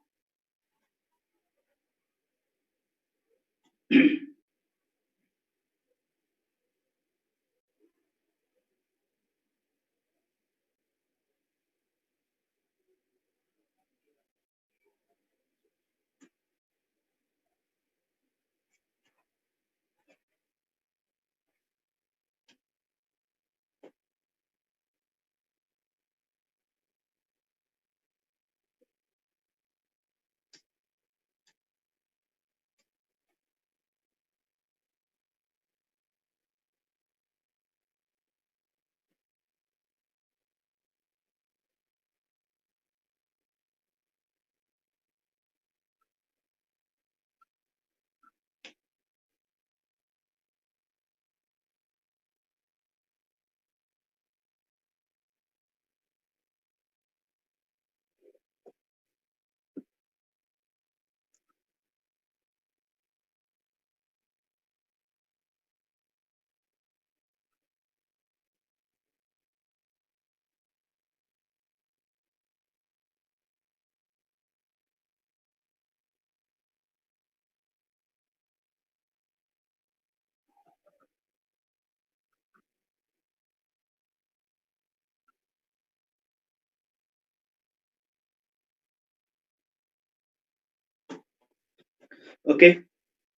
ओके,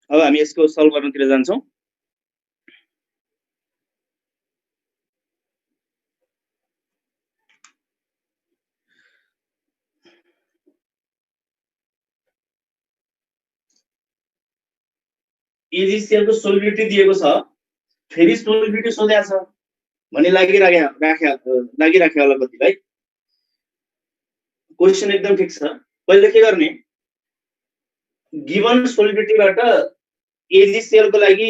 अब हामी यसको सल्भ गर्नतिर जान्छौँ। AgCl को सोलिबिलिटी दिएको छ, फेरि सोलिबिलिटी सोधेको छ भन्ने लागिराख्यो होला कतिलाई। क्वेसन एकदम ठिक छ। पहिले के गर्ने, गिवन सोलिबिलिटीबाट AgCl को लागि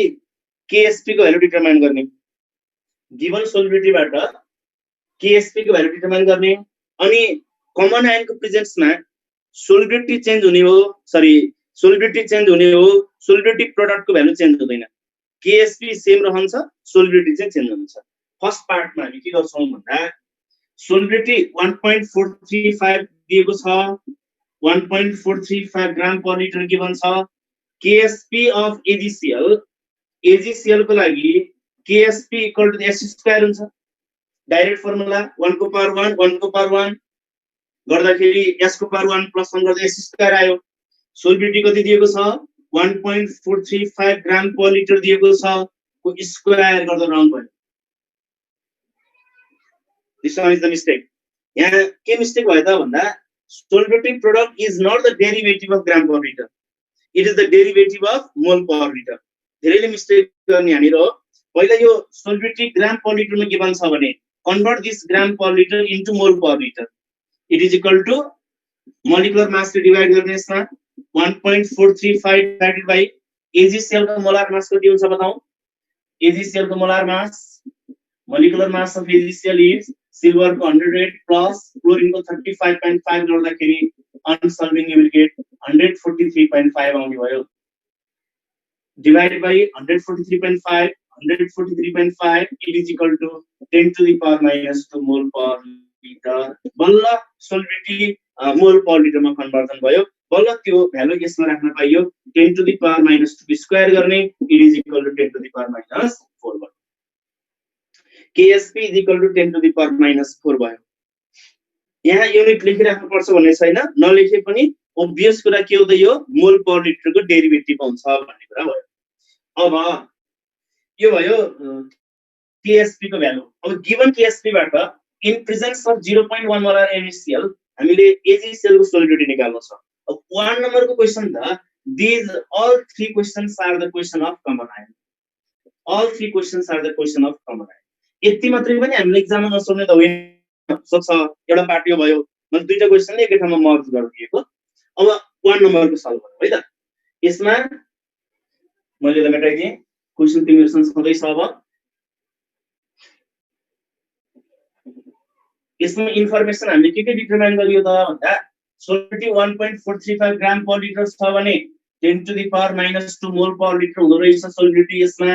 KSP को भ्यालु डिटरमाइन गर्ने, गिवन सोलिबिलिटीबाट KSP को भ्यालु डिटरमाइन गर्ने, अनि कमन आयनको प्रेजेन्समा सोलिबिलिटी चेन्ज हुने हो, सोलिबिलिटी चेन्ज हुने हो, सोलिबिलिटी प्रोडक्टको भ्यालु चेन्ज हुँदैन, KSP सेम रहन्छ, सोलिबिलिटी चाहिँ चेन्ज हुन्छ। फर्स्ट पार्टमा हामी के गर्छौं भन्दा सोलिबिलिटी 1.435 दिएको छ, 1.435 ग्राम पर लिटर गिवन छ। KSP अफ AgCl को लागि KSP equal to S square हुन्छ, डाइरेक्ट फर्मुला 1 को पावर 1 1 को पावर 1 गर्दाखेरि S को पावर 1 प्लस 1 गर्दा S स्क्वायर आयो। सोलिबिलिटी कति दिएको छ, 1.435 ग्राम पर लिटर दिएको छ, को स्क्वायर गर्दा राउन्ड भयो। This one is the mistake. यहाँ के मिस्टेक भयो त भन्दा solubility product is not the derivative of gram per litre, it is the derivative of mole per litre. धेरैले मिस्टेक गर्ने यहाँनिर हो। पहिला यो सोलिबिलिटी ग्राम पर लिटरमा गिवन छ भने convert this gram per litre into mole per litre, it is equal to molecular mass ले divide गर्ने यसमा 1.435 डिवाइडेड बाइ AgCl को मोलार मास कति हुन्छ बताऊ। AgCl को molar mass, molecular mass of AgCl is silver को 108 प्लस क्लोरिन को 35.5 गर्दाखेरि अनसल्भिङ यु विल गेट 143.5 आउने भयो, divided by 143.5 it is equal to 10 to the power minus 2 मोल पर लिटर। बल्ल सोलिबिलिटी मोल पर लिटरमा कन्भर्जन भयो, बल्ल त्यो भ्यालु यसमा राख्न पाइयो। 10 to the power minus 2 square गर्ने it is equal to 10 to the power minus 4 भयो। KSP is equal to 10 to the power minus 4 भयो। यहाँ युनिट लेखिराख्नु पर्छ भन्ने छैन, नलेखे पनि ओब्भियस कुरा के हो त, यो मोल पर लिटरको डेरिभेटिभ हुन्छ भन्ने कुरा भयो। अब यो भयो KSP को भ्यालु। अब गिवन KSP बाट in presence of 0.1 molar NaCl हामीले AgCl को सोलिबिलिटी निकाल्नु छ। अब 1 नम्बरको क्वेशन त these all three questions are the question of common ion, all three questions are the question of common ion। यति मात्रै पनि हामीले एक्जाममा नसोध्ने त होइन, सक्छ। एउटा पार्ट यो भयो, मैले दुईटा क्वेशनले एकै ठाउँमा मर्ज गरिदिएको। अब 1 नम्बरको सल्भ गरौँ है त। यसमा मैले ल मेटाइदिए, क्वेशन तिमीहरुसँग सधैं छ। अब यसमा इन्फर्मेसन हामीले के डिटरमाइन गरियो त भन्दा सोलिबिलिटी 1.435 ग्राम पर लिटर छ भने 10 to the power minus 2 मोल पर लिटर हुँदो रहेछ सोलिबिलिटी यसमा।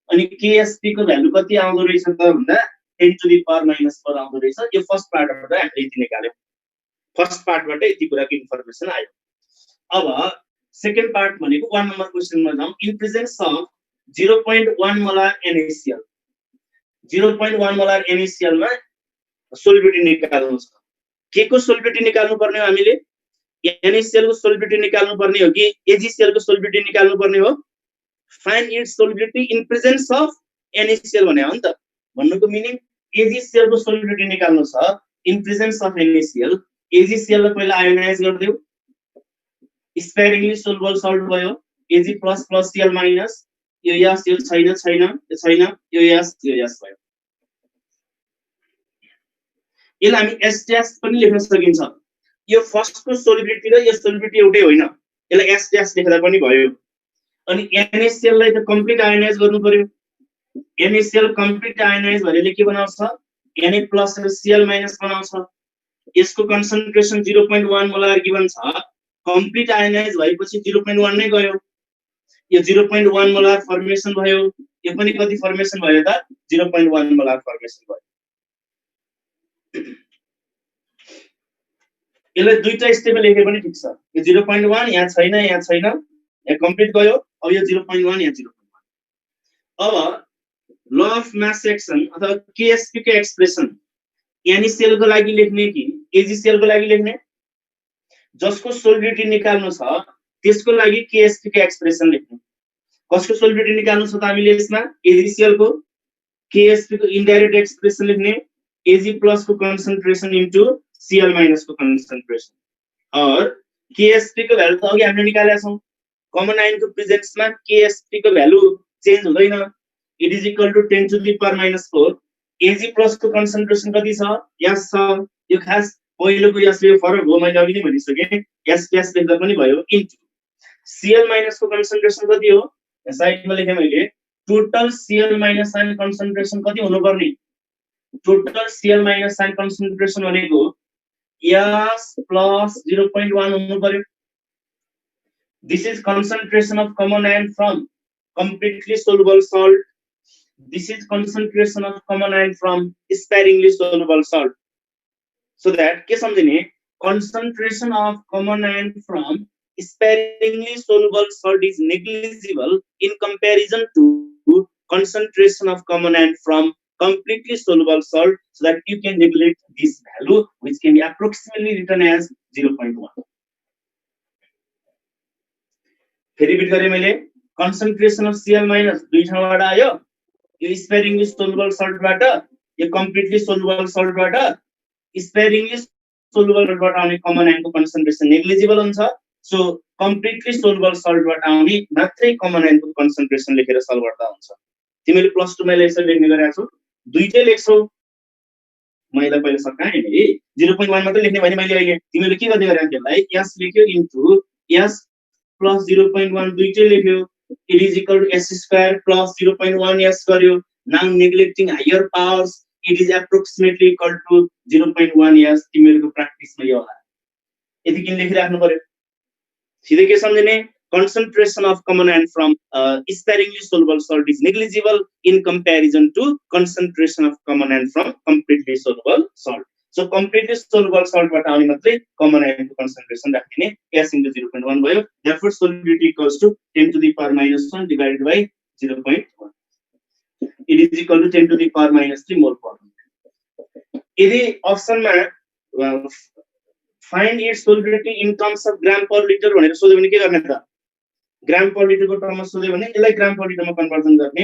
अनि KSP को भ्यालु कति आउँदो रहेछ त भन्दा 10 to the power minus 4 आउँदो रहेछ। यो फर्स्ट पार्टबाट हामीले यति निकाल्यौ, फर्स्ट पार्टबाट यति कुराको इन्फर्मेसन आयो। अब सेकेन्ड पार्ट भनेको 1 नम्बर क्वेशनमा जाउँ। In presence of 0.1 molar NaCl, 0.1 molar NaCl मा सोलिबिलिटी निकाल्नु छ। के को सोलिबिलिटी निकाल्नु पर्ने हो हामीले, NaCl को सोलिबिलिटी निकाल्नु पर्ने हो कि AgCl को सोलिबिलिटी निकाल्नु पर्ने हो। Find it's solubility in presence of NaCl भने हो नि त। भन्नुको मिनिङ AgCl को सोलिबिलिटी निकाल्नु छ in presence of NaCl। AgCl लाई पहिला आयोनाइज गर्दियौ, स्पेयरिङली सोल्युबल सल्ट भयो, Ag plus plus Cl minus, यो यस यो छैन छैन यो छैन, यो यस भयो। यसलाई हामी S डैश पनि लेख्न सकिन्छ। यो फर्स्ट को सोलिबिलिटी र यो सोलिबिलिटी एउटै होइन, यसलाई S डैश लेख्दा पनि भयो। अनि NaCl लाई त कम्प्लिट आयोनाइज गर्नु पर्यो। NaCl कम्प्लिट आयोनाइज भनेले के बनाउँछ, Na प्लस र Cl माइनस बनाउँछ। यसको कन्सन्ट्रेसन 0.1 मोलर गिवन छ, कम्प्लिट आयोनाइज भएपछि 0.1 नै गयो। यो 0.1 मोलर फर्मेसन भयो, यो पनि कति फर्मेसन भयो त 0.1 मोलर फर्मेसन भयो। यसलाई दुईटा स्टेपमा लेखे पनि ठीक छ। यो 0.1 यहाँ छैन, यहाँ छैन, यहाँ कम्प्लिट गयो। अब यो 0.1 यहाँ 0.1। अब ल अफ मास एक्सन अथवा KSP को एक्सप्रेसन NaCl को लागि लेख्ने कि AgCl को लागि लेख्ने, जसको सोलिबिलिटी निकाल्नु छ त्यसको लागि KSP को एक्सप्रेसन लेख्नु कसको सोलिबिलिटी निकाल्नु छ त हामीले यसमा AgCl को KSP को इन्डाइरेक्ट एक्सप्रेसन लेख्ने Ag प्लस को कन्सन्ट्रेसन इन्टु Cl माइनस को कन्सन्ट्रेसन और KSP को भ्यालु त अघि हामीले निकालेका छौं कमन आयन को प्रेजेन्समा KSP को भ्यालु चेन्ज हुँदैन it is equal to 10 to the power minus 4 Ag plus को कन्सन्ट्रेसन कति छ यस छ यो खास पहिलोको यसले फरक हो मैले अघि नै भनिसके यस प्लस लेख्दा पनि भयो इन्टु Cl माइनस को कन्सन्ट्रेसन कति हो साइडमा लेखे मैले total Cl minus ion concentration कति हुनु पर्ने total Cl minus ion concentration भनेको S plus 0.1 हुनु पर्यो this is concentration of common ion from completely soluble salt this is concentration of common ion from sparingly soluble salt so that के सम्झिने concentration of common ion from sparingly soluble salt is negligible in comparison to concentration of common ion from completely soluble salt so that you can neglect this value which can be approximately written as 0.1 फेरि repeat गरे मैले concentration of Cl minus दुई ठाउँबाट आयो यो sparingly soluble salt बाट यो completely soluble salt बाट sparingly soluble salt बाट आउने common ion को concentration negligible हुन्छ so completely soluble salt बाट आउने मात्रै common ion को concentration लेखेर सल्भ गर्दा हुन्छ तिमीले प्लस 2 मा यसरी लेख्ने गरेका छौ दुईटै लेख्छौ मैले पहिले सकाए नि 0.1 मात्र लेख्ने भने मैले अहिले तिमीले के गर्दै गरेका त्यसलाई s लेख्यो इन्टु s plus 0.1 दुईटै लेख्यो it is equal to s square plus 0.1 s गर्यो now neglecting higher powers it is approximately equal to 0.1 s तिमीहरुको प्र्याक्टिसमा यो होला यति किन लेखिराख्नु पर्यो सिधै के सम्झिने concentration of common ion from sparingly soluble salt is negligible in comparison to concentration of common ion from completely soluble salt. So completely soluble salt बाट आउने मात्रै common ion को concentration राख्ने s into 0.1 भयो. Therefore solubility equals to 10 to the power minus 1 divided by 0.1. It is equal to 10 to the power minus 3 mole per liter. यदि अप्सनमा find its solubility in terms of gram per liter भनेर सोध्यो भने के गर्ने त ग्राम per litre को टर्ममा सोध्यो भने यसलाई ग्राम पर लिटरमा कन्भर्जन गर्ने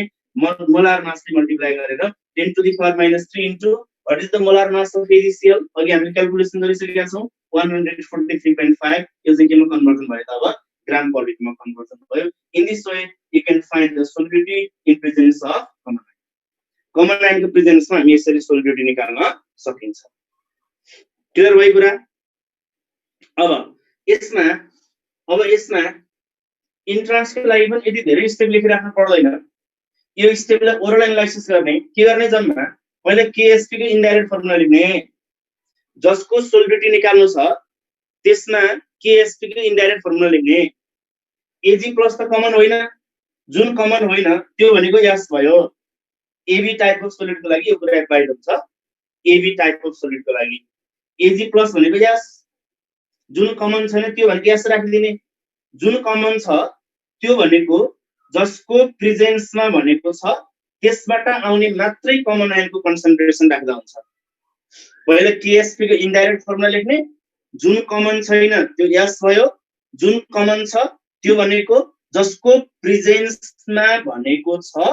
मोलार मासले मल्टिप्लाई गरेर 10 to the power minus 3 into what is the molar mass of AgCl अघि हामीले क्याल्कुलेसन गरिसकेका छौं 143.5 यो चाहिँ केमा कन्भर्जन भयो त अब ग्राम पर लिटरमा कन्भर्जन भयो in this way you can find the solubility in presence of common ion को प्रेजेन्समा हामी यसरी सोलिबिलिटी निकाल्न सकिन्छ क्लियर भयो कुरा अब यसमा इन्ट्रान्स को लागि पनि यदि धेरै स्टेप लेखिराख्नु पर्दैन यो स्टेपलाई ओरल एनालाइसिस गर्ने के गर्ने जम्मा पहिले KSP को इन्डाइरेक्ट फर्मुला लेख्ने जसको सोलिबिलिटी निकाल्नु छ त्यसमा KSP को इन्डाइरेक्ट फर्मुला लेख्ने Ag प्लस त कमन होइन जुन कमन होइन त्यो भनेको S भयो AB टाइप अफ सोलिड को लागि यो कुरा एप्लाइड हुन्छ AB टाइप अफ सोलिड को लागि Ag प्लस भनेको S जुन कमन छैन त्यो भनेको S राखिदिने जुन कमन छ त्यो भनेको जसको प्रेजेन्समा भनेको छ त्यसबाट आउने मात्रै कमन आयन को कन्सन्ट्रेसन राख्दा हुन्छ पहिले KSP को इन्डाइरेक्ट फर्मुला लेख्ने जुन कमन छैन त्यो S भयो जुन कमन छ त्यो भनेको जसको प्रेजेन्समा भनेको छ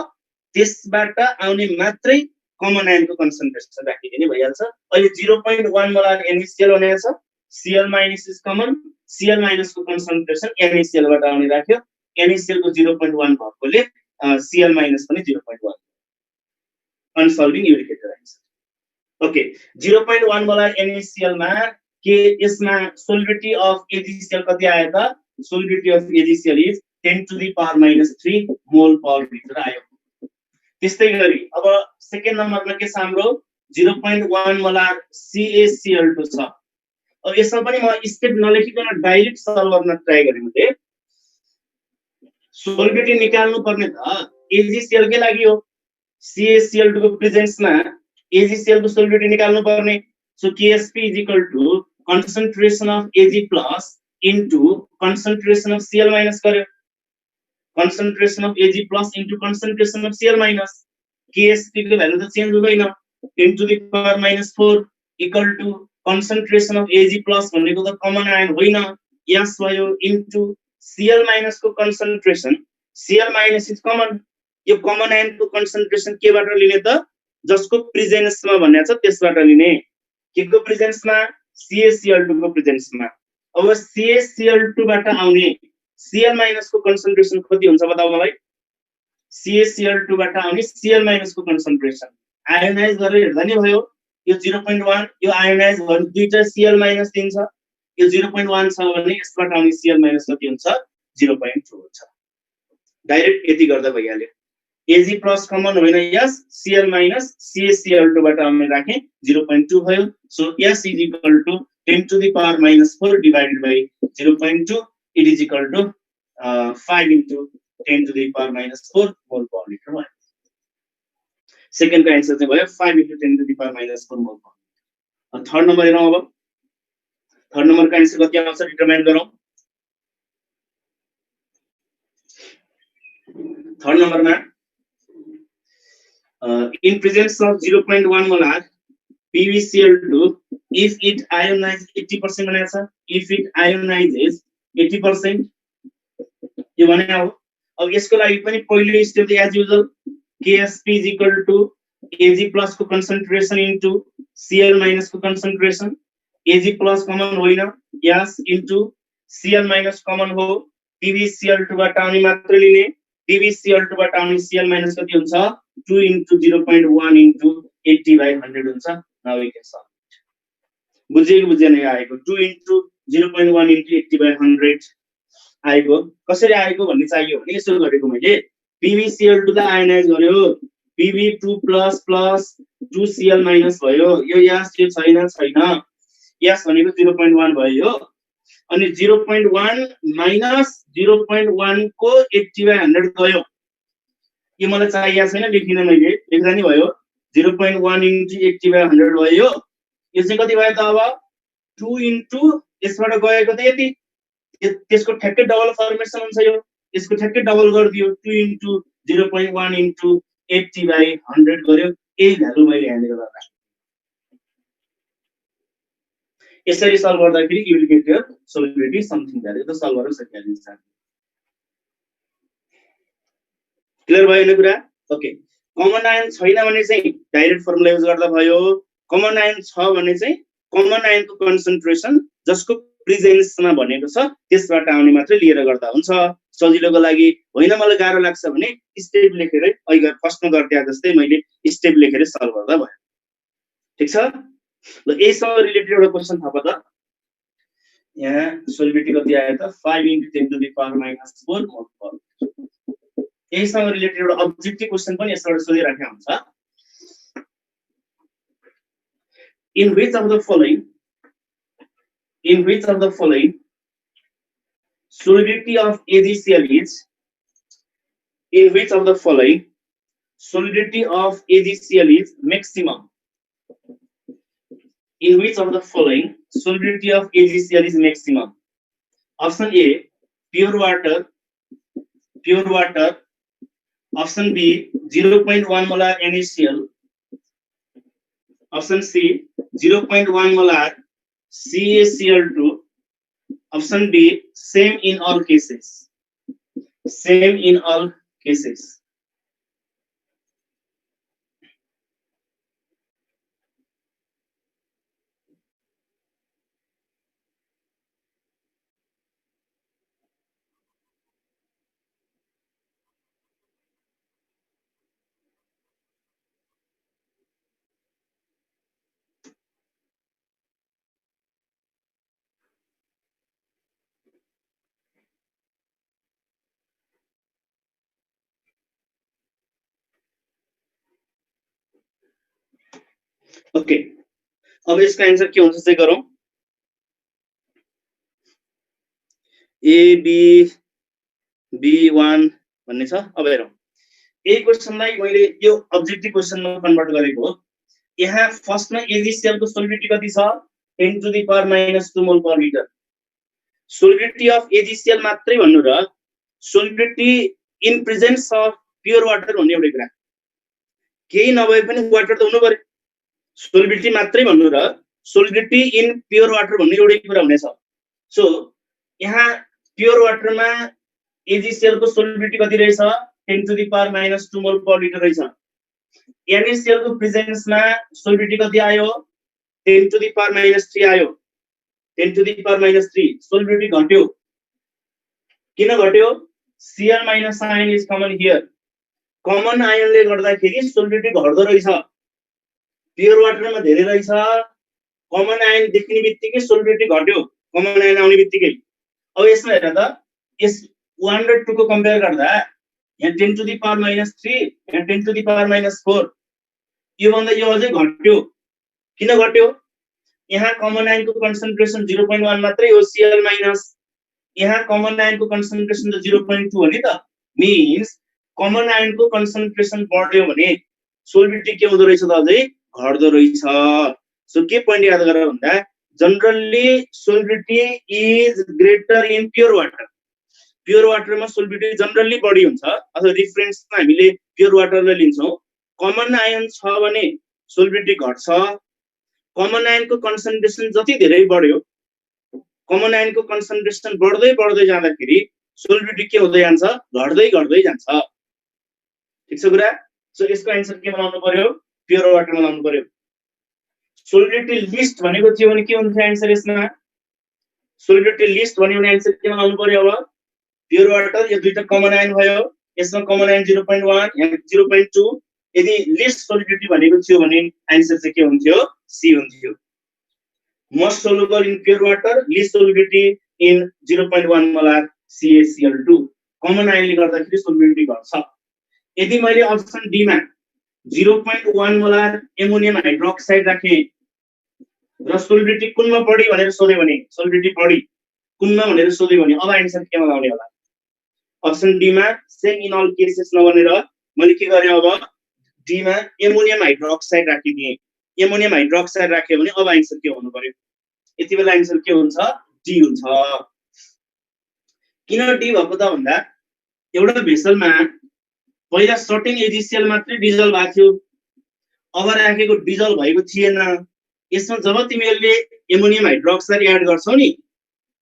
त्यसबाट आउने मात्रै कमन आयन को कन्सन्ट्रेसन राखिदिने भइहाल्छ अहिले 0.1 मोलार NaCl भनेको छ Cl minus is common Cl minus को concentration NaCl बाट आउने राख्यो NaCl को 0.1 भएकोले Cl minus पनि 0.1 unsolving uric answer okay 0.1 molar NaCl मा के यसमा solubility of AgCl कति आयो त solubility of AgCl is 10 to the power minus 3 mole per liter आयो त्यस्तै गरी अब सेकेन्ड नम्बरमा के छ हाम्रो 0.1 मोलार CaCl2 छ अब यसमा पनि म स्टेप नलेखिकन डाइरेक्ट सल्भ गर्न ट्राई गरे मैले सोलिबिलिटी निकाल्नु पर्ने त AgCl के लागि हो CaCl2 को प्रेजेन्समा AgCl को सोलिबिलिटी निकाल्नु पर्ने so KSP is equal to concentration of Ag plus into concentration of Cl minus गर्यो concentration of Ag plus into concentration of Cl minus KSP को भ्यालु त चेन्ज हुँदैन 10 to the power minus 4 equal to concentration of Ag plus भनेको त common ion होइन S भयो into Cl minus को concentration, Cl minus is common, यो common ion को concentration केबाट लिने त जसको प्रेजेन्स मा भनेको छ त्यसबाट लिने, के को प्रेजेन्स मा CaCl2 को प्रेजेन्स मा। अब CaCl2 बाट आउने Cl minus को concentration कति हुन्छ बताऊ मलाई। CaCl2 बाट आउने Cl minus को concentration आयोनाइज गरेर हेर्दा नि भयो, यो 0.1, यो आयोनाइज भने दुईटा Cl minus दिन्छ, यो 0.1 छ भने यसबाट आउने Cl minus कति हुन्छ 0.2 हुन्छ। डाइरेक्ट यति गर्दा भइहाल्यो। Ag plus कमन होइन, यस Cl minus CaCl2 बाट आउने राखे 0.2 भयो। So S is equal to 10 to the power minus 4 divided by 0.2, it is equal to 5 into 10 to the power minus 4 mole per liter भयो। सेकेन्ड को आन्सर चाहिँ भयो 5 into 10 to the power minus 4 mole per liter। Third number हेरौँ अब, third number को answer कति आउँछ determine गरौँ। थर्ड नम्बरमा in presence of 0.1 molar PbCl2 if it ionizes 80% भनेको छ, if it ionizes 80% यो भने अब यसको लागि पनि पहिलो step as usual Ksp is equal to Ag plus को concentration into Cl minus को concentration, Ag plus कमन होइन यस into Cl minus कमन हो, PbCl2 बाट आउने मात्र लिने, PbCl2 बाट आउने Cl minus कति हुन्छ 2 into 0.1 into 80 by 100 हुन्छ। Now we can solve it. बुझ्यो कि बुझेन यो आएको 2 into 0.1 into 80 by 100 आएको कसरी आएको भन्ने चाहियो भने यसो गरेको मैले PbCl2 लाई आयोनाइज गर्यो, Pb2 plus plus 2Cl minus भयो, यो यस यो छैन छैन, यस भनेको 0.1 भयो, अनि 0.1 minus 0.1 को 80 by 100 गयो। यो मलाई चाहिएको छैन, लेखिन मैले, लेख्दा नि भयो 0.1 into 80 by 100 भयो। यो चाहिँ कति भयो त अब 2 into यसबाट गएको त यति, त्यसको ठ्याक्कै डबल फर्मेसन हुन्छ, यो यसको ठ्याक्कै डबल गरिदियो 2 into 0.1 into 80 by 100 गर्यो, यही भ्यालु मैले यहाँनिर गर्दा यसरी सल्भ गर्दाखेरि you will get your solubility something value त सल्भ गर्न सकिहाल्छ। क्लियर भयो नि कुरा? ओके, कमन आयन छैन भने चाहिँ डाइरेक्ट फर्मुला युज गर्दा भयो, कमन आयन छ भने चाहिँ कमन आयनको कन्सन्ट्रेसन जसको प्रेजेन्समा भनेको छ त्यसबाट आउने मात्र लिएर गर्दा हुन्छ। सजिलोको लागि होइन मलाई गाह्रो लाग्छ भने स्टेप लेखेर अहिले फर्स्टमा गर्दै जस्तै मैले स्टेप लेखेर सल्भ गर्दा भयो। ठीक छ ल, यससँग रिलेटेड एउटा क्वेशन थप त, यहाँ सोल्युबिलिटी कति आयो त 5 into 10 to the power minus 4 मोल पर। यससँग रिलेटेड एउटा अब्जेक्टिभ क्वेशन पनि यसबाट सोधिराखेको हुन्छ। In which of the following solidity of AgCl is, in which of the following solidity of AgCl is maximum, in which of the following solidity of AgCl is maximum? Option A pure water, option B 0.1 molar NaCl, option C 0.1 molar CaCl2, option D same in all cases, same in all cases. Okay, अब इसका answer के हुन्छ चाहिँ गरौँ। A B B1 भन्ने छ। अब हेरौँ यही क्वेशनलाई मैले यो अब्जेक्टिभ क्वेशनमा कन्भर्ट गरेको हो। यहाँ फर्स्टमा AgCl को सोल्युबिलिटी कति छ 10 to the power minus 2 मोल per litre. Solubility of AgCl मात्रै भन्नु र solubility in presence of pure water भन्ने एउटा कुरा, केही नभए पनि वाटर त हुनु पर्यो। सोल्युबिलिटी मात्रै भन्नु र सोल्युबिलिटी इन प्योर वाटर भन्ने एउटै कुरा हुनेछ। सो यहाँ प्योर वाटरमा AgCl को सोलिबिलिटी कति रहेछ 10⁻⁻² मोल पर लिटर रहेछ। NaCl को प्रेजेन्समा सोलिबिलिटी कति आयो 10⁻³ आयो 10⁻³ सोलिबिलिटी घट्यो। किन घट्यो? Cl minus ion is common here. Common आयनले गर्दाखेरि सोलिबिलिटी घट्दो रहेछ। प्योर वाटरमा धेरै रहेछ, कमन आयन देखिने बित्तिकै सोलिबिलिटी घट्यो कमन आयन आउने बित्तिकै। अब यसमा हेर त, यस 1 र 2 को कम्पेयर गर्दा यहाँ 10⁻³ यहाँ 10⁻⁴ यो भन्दा यो अझै घट्यो। किन घट्यो? यहाँ कमन आयनको कन्सन्ट्रेसन 0.1 मात्रै हो Cl माइनस, यहाँ कमन आयनको कन्सन्ट्रेसन त 0.2 हो नि त। मिन्स कमन आयनको कन्सन्ट्रेसन बढ्यो भने सोलिबिलिटी के हुँदो रहेछ त अझै घट्दो रहेछ। सो के पोइन्ट याद गरेर भन्दा generally solubility is greater in pure water. Pure वाटरमा सोलिबिलिटी जनरली बढी हुन्छ, अथवा रिफरेन्समा हामीले प्योर वाटरलाई लिन्छौँ। कमन आयन छ भने सोलिबिलिटी घट्छ। कमन आयनको कन्सन्ट्रेसन जति धेरै बढ्यो, कमन आयनको कन्सन्ट्रेसन बढ्दै बढ्दै जाँदाखेरि सोलिबिलिटी के हुँदै जान्छ? घट्दै घट्दै जान्छ। ठीक छ कुरा? सो यसको आन्सर के बनाउनु पर्यो? प्योर वाटरमा लाउनु पर्यो। सोलिबिलिटी लिस्ट भनेको थियो भने के हुन्छ आन्सर यसमा? सोलिबिलिटी लिस्ट भन्यो भने आन्सर के बनाउनु पर्यो? अब प्योर वाटर यो दुईटा कमन आयन भयो, यसमा कमन आयन 0.1 यहाँ 0.2। यदि लिस्ट सोलिबिलिटी भनेको थियो भने आन्सर चाहिँ के हुन्थ्यो? सी हुन्थ्यो। Most soluble in pure water, least solubility in 0.1 molar CaCl2। Common आयनले गर्दाखेरि सोलिबिलिटी घट्छ। यदि मैले अप्सन डी मा 0.1 मोलार एमोनियम हाइड्रोक्साइड राखे र सोलिबिलिटी कुनमा बढी भनेर सोध्यो भने, सोलिबिलिटी बढी कुनमा भनेर सोध्यो भने अब आन्सर केमा लाउने होला? अप्सन डी मा सेम इन अल केसेस नबनेर मैले के गरे? अब डी मा एमोनियम हाइड्रोक्साइड राखिदिए। एमोनियम हाइड्रोक्साइड राख्यो भने अब आन्सर के हुनु पर्यो? यति बेला आन्सर के हुन्छ? डी हुन्छ। किन डी भएको त भन्दा एउटा भेसलमा पहिला सर्टेन AgCl मात्रै डिजल्भ भएको थियो, अब राखेको डिजल्भ भएको थिएन। यसमा जब तिमीहरूले एमोनियम हाइड्रोक्साइड एड गर्छौ नि,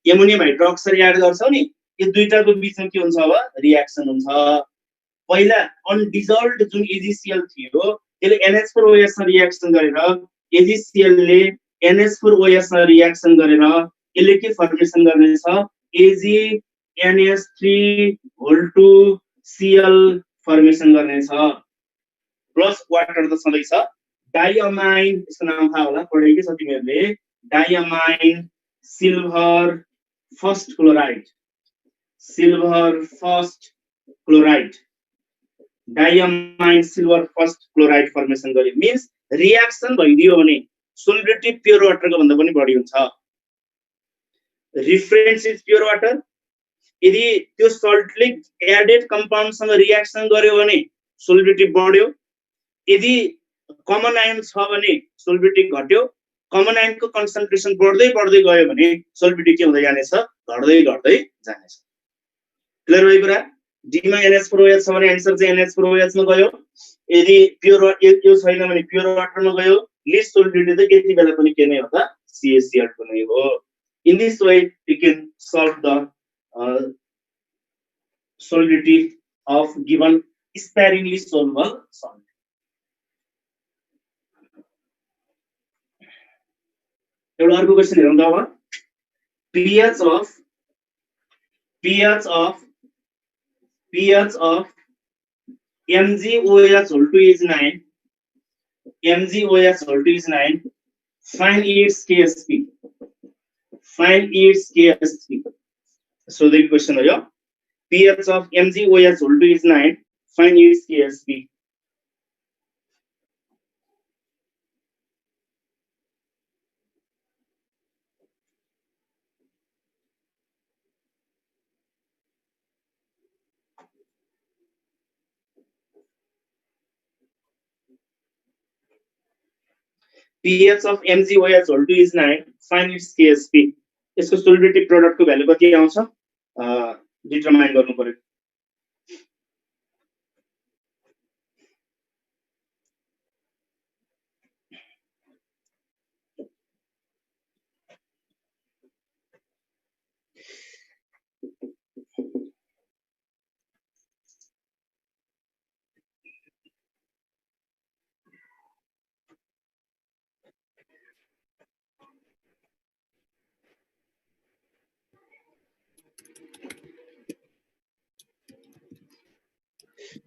एमोनियम हाइड्रोक्साइड एड गर्छौ नि, यो दुईटाको बिचमा के हुन्छ? अब रिएक्सन हुन्छ। पहिला अनडिजल्भड जुन AgCl थियो त्यसले NH4OH सँग रिएक्सन गरेर AgCl ले NH4OH सँग रिएक्सन गरेर यसले के फर्मेसन गर्नेछ? AgNH3(2)Cl फर्मेसन गर्नेछ। प्लस वाटर त छँदैछ। डाइअमाइन, यसको नाम थाहा होला, पढेकै छ तिमीहरूले। Diamine silver first chloride, silver first chloride, diamine silver first chloride formation गर्यो। मिन्स रिएक्सन भइदियो भने सोलिबिलिटी प्योर वाटरको भन्दा पनि बढी हुन्छ। Reference is pure water. यदि त्यो सल्टले एडेड कम्पाउन्डसँग रिएक्सन गर्यो भने सोलिबिलिटी बढ्यो। यदि कमन आयन छ भने सोलिबिलिटी घट्यो। कमन आयनको कन्सन्ट्रेसन बढ्दै बढ्दै गयो भने सोलिबिलिटी के हुँदै जानेछ? घट्दै घट्दै जानेछ। क्लियर भयो कुरा? डी मा NH4OH छ भने आन्सर चाहिँ NH4OH मा गयो। यदि प्योर यो छैन भने प्योर वाटरमा गयो। लिस्ट सोलिबिलिटी चाहिँ यति बेला पनि के नै हो त? CaCl2 नै हो। In this way you can solve the solidity of given sparingly soluble solid. एउटा अर्को क्वेशन हेरौँ त अब। pH of MgOH2 is 9. MgOH2 is 9. Find its KSP. Find its KSP. So the question is pH of MgOH2 is 9. Find its KSP. pH of MgOH2 is 9. Find its KSP. यसको solubility प्रोडक्टको value कति आउँछ determine गर्नु पर्यो।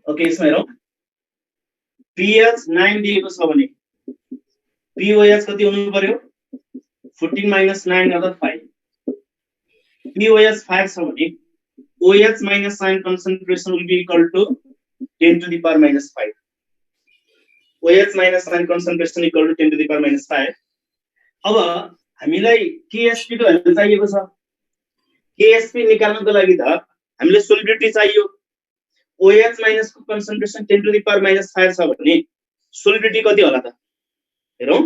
Okay यसमा हेरौँ pH 9 दिएको छ भने pOH कति हुनु पर्यो 14 minus 9 गर्दा 5 pOH 5 छ भने OH minus ion concentration will be equal to 10 to the power minus 5 OH minus ion concentration equal to 10 to the power minus 5 अब हामीलाई KSP को भ्यालु चाहिएको छ KSP निकाल्नको लागि त हामीले सोलिबिलिटी चाहियो OH minus को concentration 10 to the power minus 5 छ भने सोलिबिलिटी कति होला त हेरौं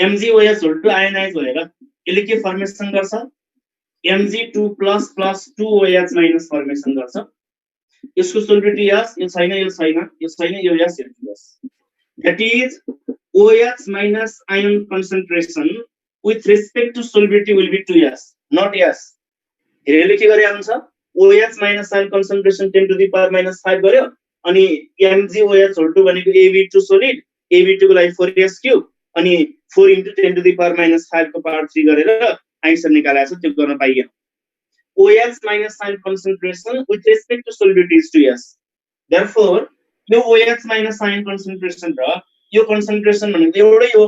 MgOH उल्टो आयोनाइज भएर यसले के फर्मेसन गर्छ Mg2 plus 2OH minus formation गर्छ यसको सोलिबिलिटी यो छैन यो यस that is OH minus ion concentration with respect to solubility will be 2s not s यसले के गरे हुन्छ OH minus ion concentration 10 to the power minus 5 गर्यो अनि MgOH उल्टो भनेको Ab2 solid Ab2 को लागि 4s cube अनि 4 into 10 to the power minus 5 को power 3 गरेर आन्सर निकालेको छ त्यो गर्न पाइएन OH minus ion concentration with respect to solubility is 2s therefore यो OH minus ion concentration र यो concentration भनेको एउटै हो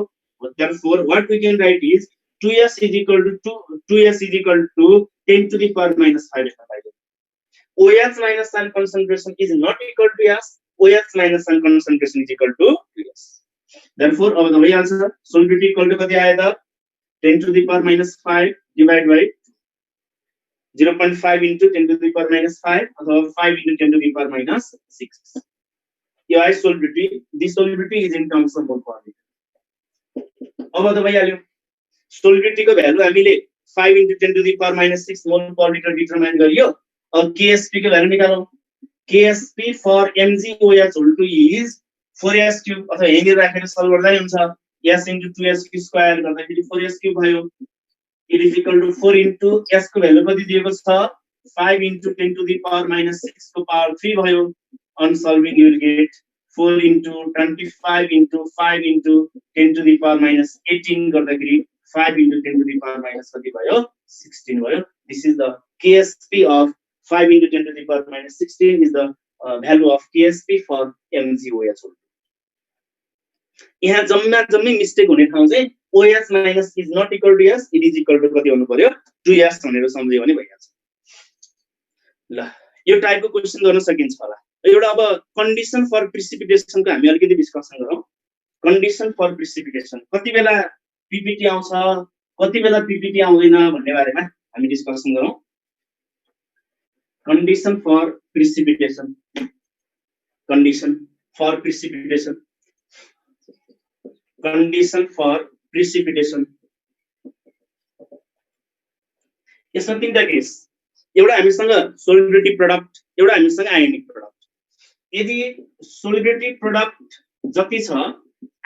therefore what we can write is 2s is equal to 10 to the power minus 5 OH minus ion concentration is not equal to s OH minus ion concentration is equal to 2s therefore अब the answer solubility equal to कति आयो त 10 to the power minus 5 divided by 0.5 into 10 to the power minus 5 अथवा 5 into 10 to the power minus 6 यो आइ solubility this solubility is in terms of mole quantity अब त भइहाल्यो solubility को value हामीले 5 into 10 to the power minus 6 mole per liter determine गरियो अब KSP को भ्यालु निकालौं KSP for MgOH उल्टो is 4s cube अथवा यही राखेर सल्भ गर्दा नि हुन्छ s into 2s square गर्दाखेरि 4s cube भयो it is equal to 4 into s को भ्यालु कति दिएको छ 5 into 10 to the power minus 6 को power 3 भयो on solving you will get 4 into 25 into 5 into 10 to the power minus 18 गर्दाखेरि 5 into 10 to the power minus कति भयो 16 भयो this is the KSP of 5 into 10 to the power minus 16 is the value of KSP for MgOH यहाँ जम्मै mistake हुने ठाउँ चाहिँ OH minus is not equal to s it is equal to कति हुनु पर्यो 2s भनेर सम्झ्यो भने भइहाल्छ ल यो टाइपको क्वेशन गर्न सकिन्छ होला एउटा अब कन्डिसन फर प्रिसिपिटेसन को हामी अलिकति डिस्कसन गरौँ कन्डिसन फर प्रिसिपिटेसन कति बेला पीपीटी आउँछ कति बेला पीपीटी आउँदैन भन्ने बारेमा हामी डिस्कसन गरौँ condition for precipitation condition for precipitation यसमा तीनटा केस एउटा हामीसँग सोलिबिलिटी प्रोडक्ट एउटा हामीसँग आयोनिक प्रोडक्ट यदि सोलिबिलिटी प्रोडक्ट जति छ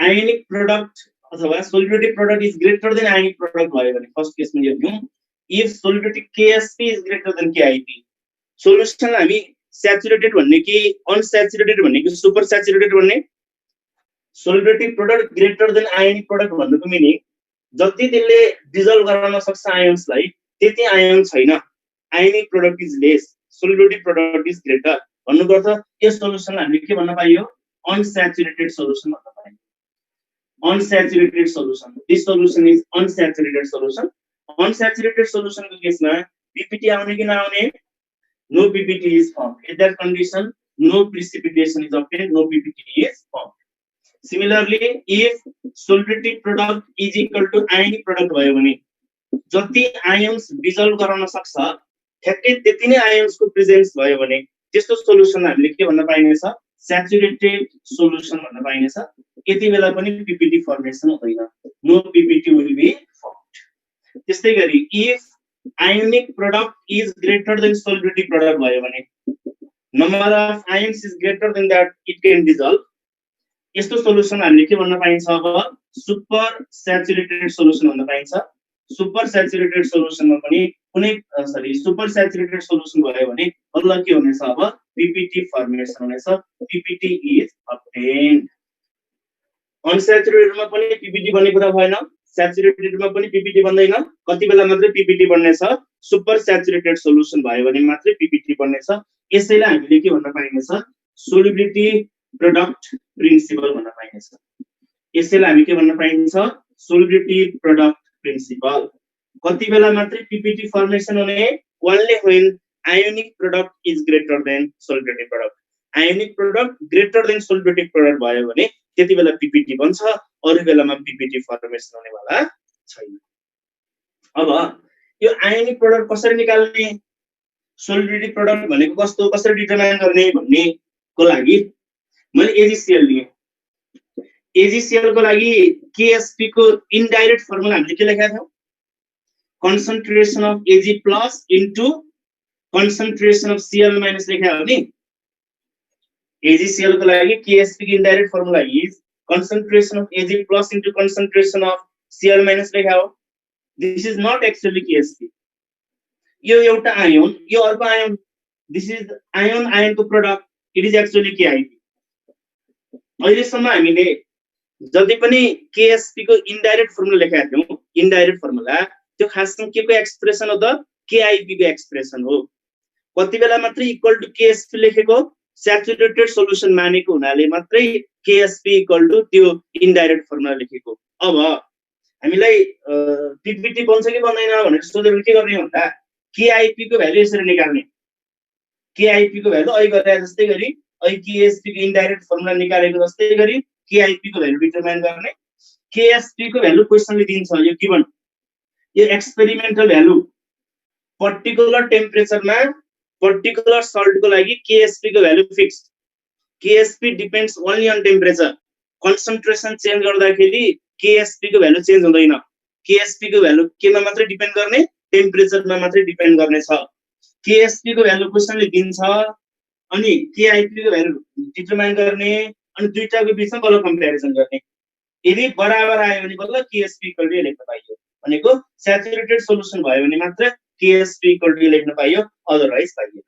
आयोनिक प्रोडक्ट अथवा solubility product is greater than ionic product भयो भने फर्स्ट केसमा यो दिउँ if solubility KSP is greater than KIP solution हामी सैचुरेटेड भन्ने कि अनसैचुरेटेड भन्ने कि सुपर सैचुरेटेड भन्ने solubility product greater than ionic product भन्नुको मिनिङ जति त्यसले डिजल्भ गराउन सक्छ आयोन्सलाई त्यति आयोन छैन ionic product is lace solubility product is greater भन्नुको अर्थ यो सोल्युसन हामीले के भन्न पाइयो अनसैचुरेटेड सोल्युसन भन्न पाइयो unsaturated solution this solution is unsaturated solution को केसमा पीपीटी आउने कि नआउने no PPT is formed in that condition no precipitation is obtained no PPT is formed similarly if solubility product is equal to ionic product भयो भने जति ions dissolve गराउन सक्छ ठ्याक्कै त्यति नै आयोन्स को प्रेजेन्स भयो भने त्यस्तो सोल्युसन हामीले के भन्न पाइनेछ सैचुरेटेड सोल्युसन भन्न पाइनेछ यति बेला पनि पीपीटी फर्मेसन हुँदैन no PPT will be formed त्यस्तै गरी if ionic product is greater than solubility product भयो भने number of ions is greater than that it can dissolve यस्तो सोल्युसन हामीले के भन्न पाइन्छ अब सुपर सैचुरेटेड सोल्युसन भन्न पाइन्छ सुपर सैचुरेटेड सोल्युसनमा पनि कुनै सुपर सैचुरेटेड सोल्युसन भयो भने बल्ल के हुनेछ अब पीपीटी फर्मेसन हुनेछ पीपीटी इज obtained अनसैचुरेटेडमा पनि पीपीटी बन्ने कुरा भएन स्याचुरेटेडमा पनि पीपीटी बन्दैन, कति बेला मात्रै पीपीटी बन्ने छ, सुपर स्याचुरेटेड सोलुसन भयो भने मात्रै पीपीटी बन्ने छ। यसैलाई हामीले के भन्न पाइनेछ, सोल्युबिलिटी प्रोडक्ट प्रिन्सिपल भन्न पाइनेछ। यसैलाई हामी के भन्न पाइन्छ, सोल्युबिलिटी प्रोडक्ट प्रिन्सिपल। कति बेला मात्रै पीपीटी फर्मेसन हुने, only when ionic product is greater than solubility product. Ionic product greater than solubility product भयो भने त्यति बेला पीपीटी बन्छ, अरु बेलामा पीपीटी फर्मेसन हुनेवाला छैन। अब यो आयोनिक प्रोडक्ट कसरी निकाल्ने, सोल्युबिलिटी प्रोडक्ट भनेको कस्तो, कसरी डिटरमाइन गर्ने भन्नेको लागि मैले एजीसीएल लिए। एजीसीएल को लागि केएसपी को इनडाइरेक्ट फर्मुला हामीले के लेखेका थियौं, concentration of AG plus into concentration of CL minus लेखेका हो नि। एजीसीएल को लागि केएसपी को indirect formula is concentration of Ag plus into concentration of Cl minus लेखा हो। This is not actually KSP. यो एउटा आयन, यो अर्को आयन। This is आयन को product. It is actually KIP. अहिलेसम्म हामीले जति पनि KSP को इनडाइरेक्ट फर्मुला लेखेका थियौं, इनडाइरेक्ट फर्मुला त्यो खासमा के को एक्सप्रेसन हो त, KIP को एक्सप्रेसन हो। कति बेला मात्रै इक्वल टु KSP लेखेको, स्याचुरेटेड सोलुसन मानेको हुनाले मात्रै KSP इक्वल टु त्यो इनडाइरेक्ट फर्मुला लेखेको। अब हामीलाई पीपीटी बन्छ कि बन्दैन भनेर सोधेर के गर्ने भन्दा KIP को भ्यालु यसरी निकाल्ने। KIP को भ्यालु अहिले गरे जस्तै गरी अहिले KSP को इनडाइरेक्ट फर्मुला निकालेको जस्तै गरी KIP को भ्यालु डिटरमाइन गर्ने। KSP को भ्यालु क्वेशनले दिन्छ, यो गिवन यो एक्सपेरिमेन्टल भ्यालु पर्टिकुलर टेम्परेचरमा पर्टिकुलर सल्ट को लागि KSP को value fixed. KSP depends only on temperature. Concentration change गर्दाखेरि KSP को भ्यालु चेन्ज हुँदैन। KSP को भ्यालु केमा मात्रै डिपेन्ड गर्ने, टेम्परेचरमा मात्रै डिपेन्ड गर्ने छ। KSP को भ्यालु क्वेशनले दिन्छ अनि KIP को भ्यालु डिटरमाइन गर्ने अनि दुईटाको बीचमा बल्ल कम्प्यारिजन गर्ने। यदि बराबर आयो भने बल्ल KSP इक्वल टु लेख्न पाइयो। भनेको स्याचुरेटेड सोलुसन भयो भने मात्र KSP इक्वल टु लेख्न पाइयो, अदरवाइज पाइयो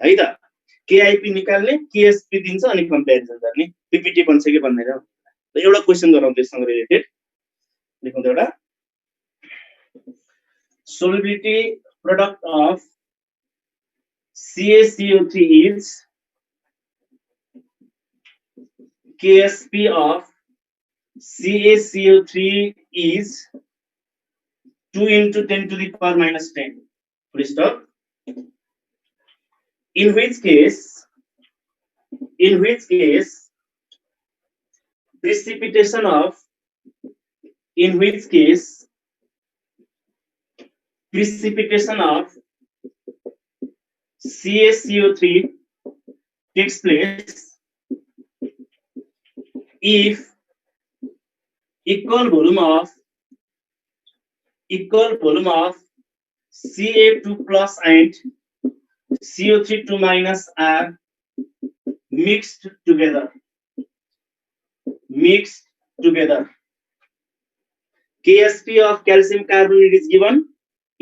है त। KIP निकाल्ने, KSP दिन्छ अनि कम्प्यारिजन गर्ने, पीपीटी बन्छ कि बन्दैन। एउटा क्वेशन गरौँ त्यससँग रिलेटेड। लेखौँ त एउटा, solubility product of CaCO3 is KSP of CaCO3 is 2 into 10 to the power minus 10. Full stop. In which case precipitation of CaCO3 takes place if equal volume of Ca2 plus and CO3 2 minus are mixed together. KSP of calcium carbonate is given,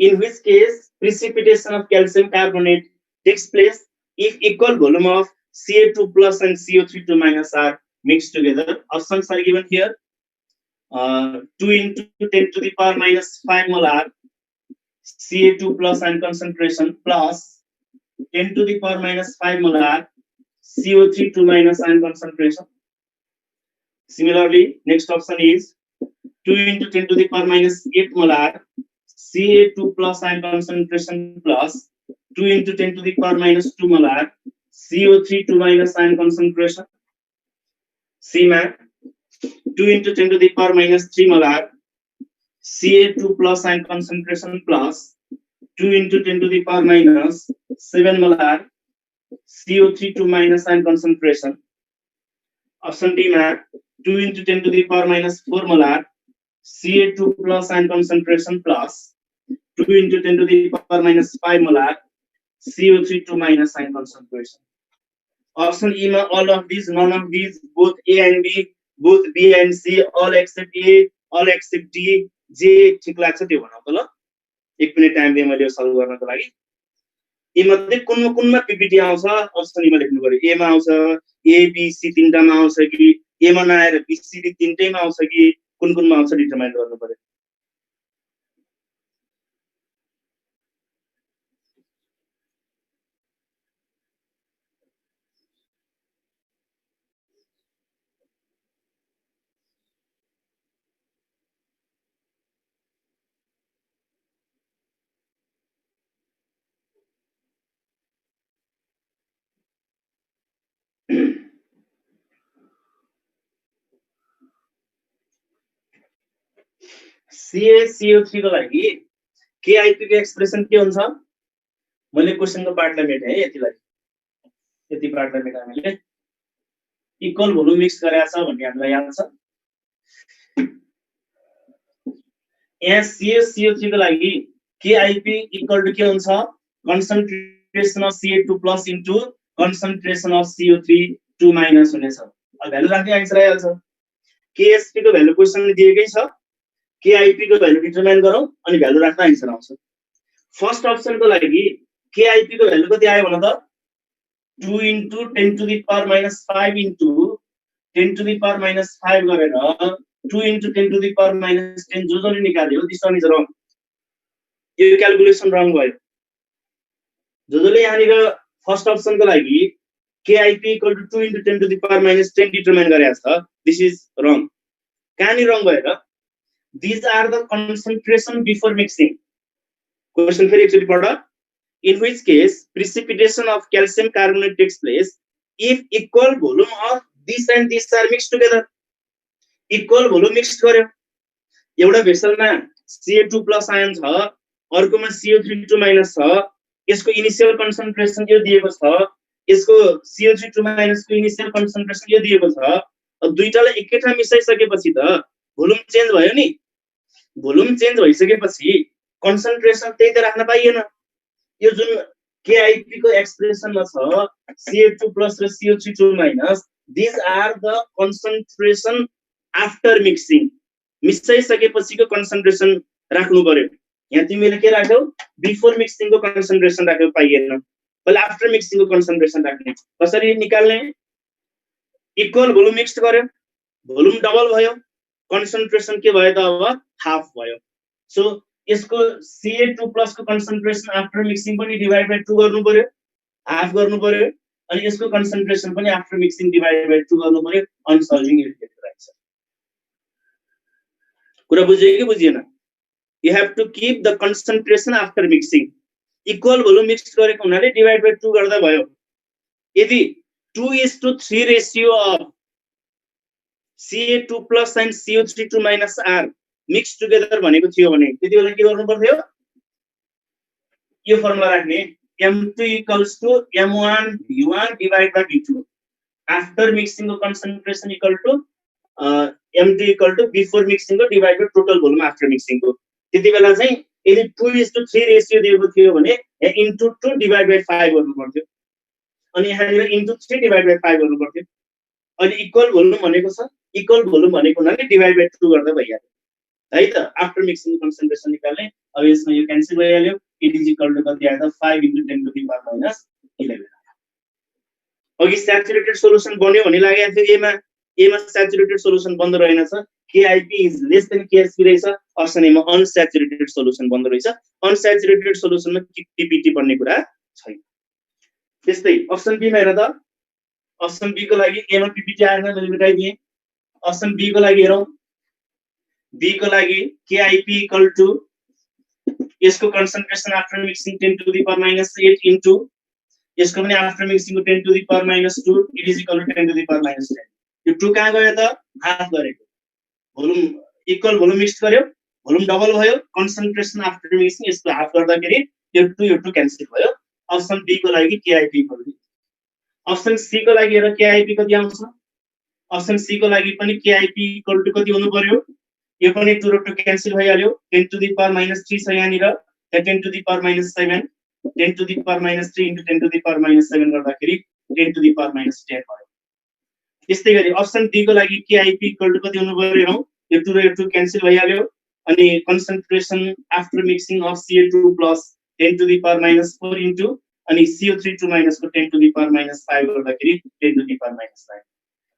in which case precipitation of calcium carbonate takes place if equal volume of Ca2 plus and CO3 2 minus are mixed together. Options are given here. 2 into 10 to the power minus 5 molar Ca2 plus and concentration plus 10 to the power minus 5 molar CO3 2 minus and concentration. Similarly, next option is 2 into 10 to the power minus 8 molar Ca2 plus and concentration plus 2 into 10 to the power minus 2 molar CO3 2 minus and concentration. CMAP 2 into 10 to the power minus 3 molar Ca2 plus and concentration plus 2 into 10 to the power minus 7 molar CO3 2 minus and concentration. Option D map 2 into 10 to the power minus 4 molar Ca2 plus and concentration plus 2 into 10 to the power minus 5 molar CO3 2 minus and concentration. Option E ma all of these, none of these, both A and B, both B and C, all except A, all except D, J ठीक लाग्छ त्यो भन्नु ल। एक minute time दिए मैले solve गर्नको लागि। ए मध्ये कुनमा पीपीटी आउँछ, अप्सन ई मा लेख्नु पर्यो। ए मा आउँछ, ए बी सी तीनटामा आउँछ कि ए मा नआएर बी सी डी तीनटैमा आउँछ कि कुनमा आउँछ डिटरमाइन गर्नु पर्यो। CaCO3 को लागि KIP को एक्सप्रेसन के हुन्छ मैले क्वेशनको पार्टलाई मेटे है यति पार्टलाई मेटा हामीले इक्वल भोल्युम मिक्स गरेछ भन्ने हामीलाई याद छ यहाँ CaCO3 को लागि KIP इक्वल टु के हुन्छ concentration of Ca2 plus into concentration of CO3 2 minus हुनेछ अब भ्यालु राख्दै आन्सर आइहाल्छ KSP को भ्यालु क्वेशनले दिएकै छ KIP को भ्यालु डिटरमाइन गरौँ अनि भ्यालु राख्दा आन्सर आउँछ फर्स्ट अप्सन को लागि KIP को भ्यालु कति आयो भन त 2 into 10 to the power minus 5 into 10 to the power minus 5 गरेर 2 into 10 to the power minus 10 जसले निकाल्यो दिस वान इज रङ यो क्याल्कुलेसन रङ भयो जसले यहाँनिर फर्स्ट अप्सन को लागि KIP equal to 2 into 10 to the power minus 10 determine गरेछ दिस इज रङ कहाँनि रङ भयो र these are the concentration before mixing question फेरि एकचोटी पढ in which case precipitation of calcium carbonate takes place if equal volume of this and this are mixed together equal volume mixed गर्यो एउटा भेसलमा Ca2 plus ion छ अर्कोमा CO3 2 minus छ यसको initial concentration यो दिएको छ यसको CO3 2 माइनस को इनिशियल कन्सन्ट्रेसन यो दिएको छ अब दुईटालाई एकैठाउँ मिसाइसकेपछि त भोल्युम चेन्ज भयो नि भोल्युम चेन्ज भइसकेपछि कन्सन्ट्रेसन त्यही त राख्न पाइएन यो जुन KIP को एक्सप्रेसनमा छ Ca2 प्लस र CO3 2 minus these are the concentration after mixing मिसाइसकेपछिको कन्सन्ट्रेसन राख्नु पर्यो यहाँ तिमीले के राख्यौ बिफोर मिक्सिङ को कन्सन्ट्रेसन राख्यौ पाइएन पहिला आफ्टर मिक्सिङ को कन्सन्ट्रेसन राख्ने कसरी निकाल्ने इक्वल भोल्युम मिक्स गर्यो भोल्युम डबल भयो कन्सन्ट्रेसन के भयो त अब हाफ भयो सो यसको Ca2 प्लस को कन्सन्ट्रेसन आफ्टर मिक्सिङ पनि डिवाइड बाइ 2 गर्नु पर्यो हाफ गर्नु पर्यो अनि यसको कन्सन्ट्रेसन पनि आफ्टर मिक्सिङ डिवाइड बाइ 2 गर्नु पर्यो अन सल्भिङ इट राइट्स कुरा बुझ्यो कि बुझिएन you have to keep the concentration after mixing equal volume mix गरेको हुनाले डिवाइड बाइ 2 गर्दा भयो यदि 2:3 ratio of Ca2 plus and CO3 2 minus are mix together भनेको थियो भने त्यति बेला के गर्नु पर्थ्यो यो फर्मुला राख्ने M2 equals to M1 V1 divided by V2 after mixing the concentration equal to M2 equal to before mixing को divided by total volume after mixing को त्यति बेला चाहिँ यदि 2:3 रेशियो दिएको थियो भने into 2 divided by 5 गर्नु पर्थ्यो अनि यहाँनिर into 3 divided by 5 गर्नु पर्थ्यो अनि इक्वल भोल्युम भनेको छ इक्वल भोल्युम भनेको हुनाले डिवाइड बाइ 2 गर्दा भइहाल्यो है त आफ्टर मिक्सिङ कन्सन्ट्रेसन निकाल्ने अब यसमा यो क्यान्सल भइहाल्यो इट इज इक्वल टु कति आयो त 5 into 10 to the power minus 11 अघि स्याचुरेटेड सोलुसन बन्यो भन्ने लागेको थियो एमा स्याचुरेटेड सोलुसन बन्द रहेनछ KIP is less than KSP रहेछ अप्सन ए मा अनस्याचुरेटेड सोलुसन बन्द रहेछ अनस्याचुरेटेड सोलुसनमा PPT बन्ने कुरा छैन त्यस्तै अप्सन बी मा हेर त अप्सन बी को लागि ए मा PPT आएन मैले मेटाइदिए अप्सन बी को लागि हेरौं बी को लागि KIP इक्वल टु यसको concentration after mixing 10 to the power minus 8 into यसको पनि आफ्टर मिक्सिङ को 10 to the power minus 2 it is equal to 10 to the power minus 10 यो 2 कहाँ गयो त हाफ गरेको भोल्युम इक्वल भोल्युम मिक्स गर्यो भोल्युम डबल भयो कन्सन्ट्रेसन आफ्टर मिक्सिङ यसको हाफ गर्दाखेरि यो 2 क्यान्सल भयो अप्सन बी को लागि KIP equal to option C को लागि हेर KIP कति आउँछ अप्सन सी को लागि पनि KIP इक्वल टु कति हुनु पर्यो यो पनि 2 र 2 क्यान्सल भइहाल्यो 10 to the power minus 3 छ यहाँनिर 10 to the power minus 7 10 to the power minus 3 into 10 to the power minus 7 गर्दाखेरि 10 to the power minus 10 भयो त्यस्तै गरी अप्सन डी को लागि KIP इक्वल टु कति हुनु पर्यो यो 2 र 2 क्यान्सल भइहाल्यो अनि concentration after mixing of Ca2 plus 10 to the power minus 4 into अनि CO3 2 माइनस को 10 to the power minus 5 गर्दाखेरि 10 to the power minus 5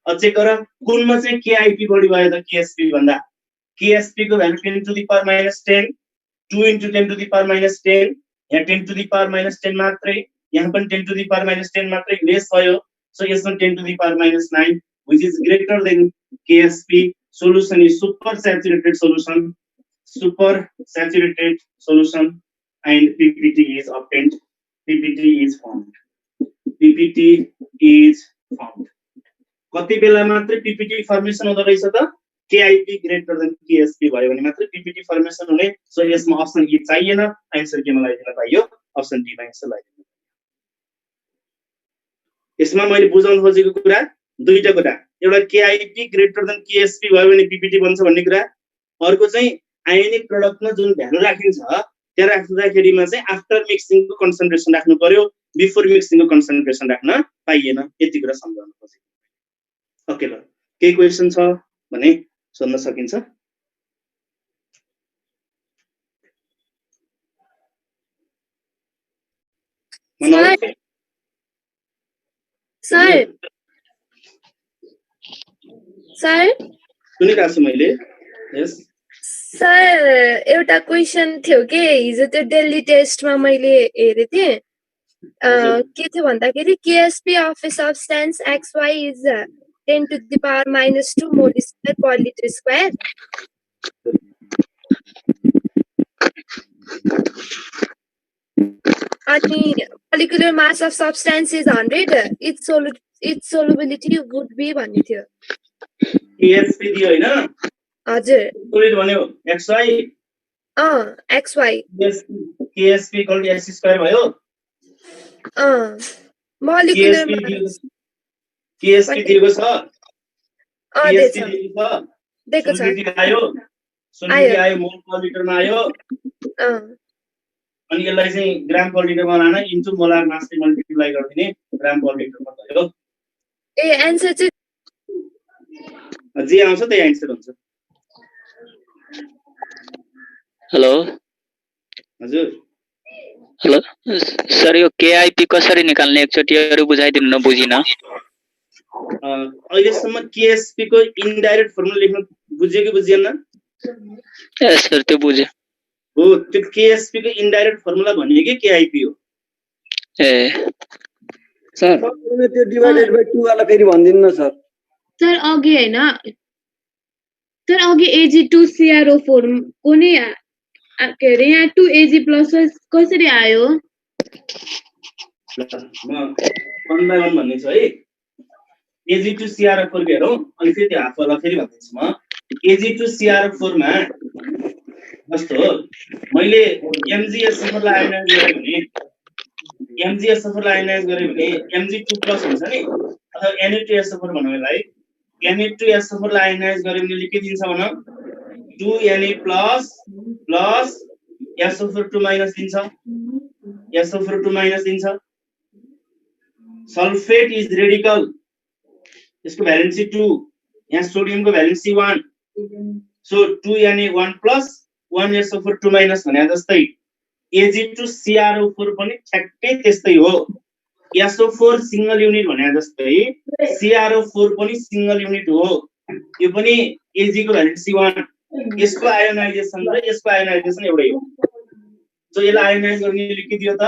अब चेक गर कुनमा चाहिँ KIP बढी भयो त KSP भन्दा KSP को value 10 to the power minus 10 2 into 10 to the power minus 10 यहाँ 10 to the power minus 10 मात्रै यहाँ पनि 10 to the power minus 10 मात्रै लेस भयो सो यसमा 10 to the power minus 9 which is greater than KSP solution is super saturated solution and PPT is obtained PPT is formed कति बेला मात्रै PPT formation हुँदै रहेछ त केआईपी ग्रेटर देन केएसपी भयो भने मात्र पीपीटी फर्मेसन हुने। सो यसमा अप्सन ए चाहिएन, आन्सर केमा लगाइदिन पाइयो? अप्सन डी मा आन्सर लगाइदिन। यसमा मैले बुझाउन खोजेको कुरा दुईटा कुरा, एउटा केआईपी ग्रेटर देन केएसपी भयो भने पीपीटी बन्छ भन्ने कुरा, अर्को चाहिँ आयोनिक प्रोडक्टमा जुन भ्यालु राखिन्छ त्यहाँ राख्दाखेरिमा चाहिँ आफ्टर मिक्सिङको कन्सन्ट्रेसन राख्नु पर्यो, बिफोर मिक्सिङको कन्सन्ट्रेसन राख्न पाइएन। यति कुरा सम्झाउन खोजेको। ओके ल, केही क्वेसन छ भने सोध्न सकिन्छ। सर सुनिरहेको छु मैले। यस सर, एउटा क्वेसन थियो कि हिजो त्यो दिल्ली टेस्टमा मैले हेरेको थिएँ। के थियो भन्दाखेरि Ksp of A substance XY is 10 to the power -2 mole square per litre square. अनि molecular mass of substance is 100, its solubility would be भन्ने थियो। केएसपी दियो हैन? हजुर। सोलिड भन्यो XY। XY। KSP equal to x square भयो। molecular mass KSP दिएको छ। दिएको छ। सोलिडिटी आयो, सोलिडिटी आयो मोल पर लिटरमा आयो। अनि यसलाई चाहिँ ग्राम पर लिटरमा लान इन्टु मोलार मासले मल्टिप्लाई गर्दिने, ग्राम पर लिटरमा भयो। ए आन्सर चाहिँ जे आउँछ त्यही आन्सर हुन्छ। हेलो हजुर। हेलो सर, यो केआईपी कसरी निकाल्ने एकचोटि अरु बुझाइदिनु न, बुझिन। अहिलेसम्म केएसपी को इनडाइरेक्ट फर्मुला लेख्न बुझ्यो कि बुझिएन? ए सर त्यो बुझ्यो। हो, त्यो केएसपी को इनडाइरेक्ट फर्मुला भन्ने के केआईपी हो। ए सर त्यो डिवाइडेड बाइ 2 वाला फेरि भनिदिनु न सर। सर अघि हैन, सर अघि Ag2CrO4 को नै के अरे यहाँ 2Ag प्लस कसरी आयो? म 1 बाइ 1 भन्ने छु है। Ag2CrO4 को हेरौँ, अनि फेरि त्यो हाफ वाला फेरि भन्दैछु म। Ag2CrO4 मा जस्तो मैले MgSO4 लाई आयोनाइज गरे भने MgSO4 लाई आयोनाइज गरे भने Mg2+ हुन्छ नि, अथवा Na2SO4 भनौँ यसलाई। Na2SO4 लाई आयोनाइज गरे भने के दिन्छ भन? 2Na प्लस SO4 2- दिन्छ। SO4 2- दिन्छ। सल्फेट इज रेडिकल, यसको भ्यालेन्सी 2, यहाँ सोडियमको भ्यालेन्सी 1, सो 2Na 1+ 1SO4 2- भने जस्तै Ag2CrO4 पनि ठ्याक्कै त्यस्तै हो। SO4 सिंगल युनिट भने जस्तै CrO4 पनि सिंगल युनिट हो। यो पनि Ag को भ्यालेन्सी 1, यसको आयोनाइजेसन र यसको आयोनाइजेसन एउटै हो। सो यसलाई आयोनाइज गर्ने लेखिदियो त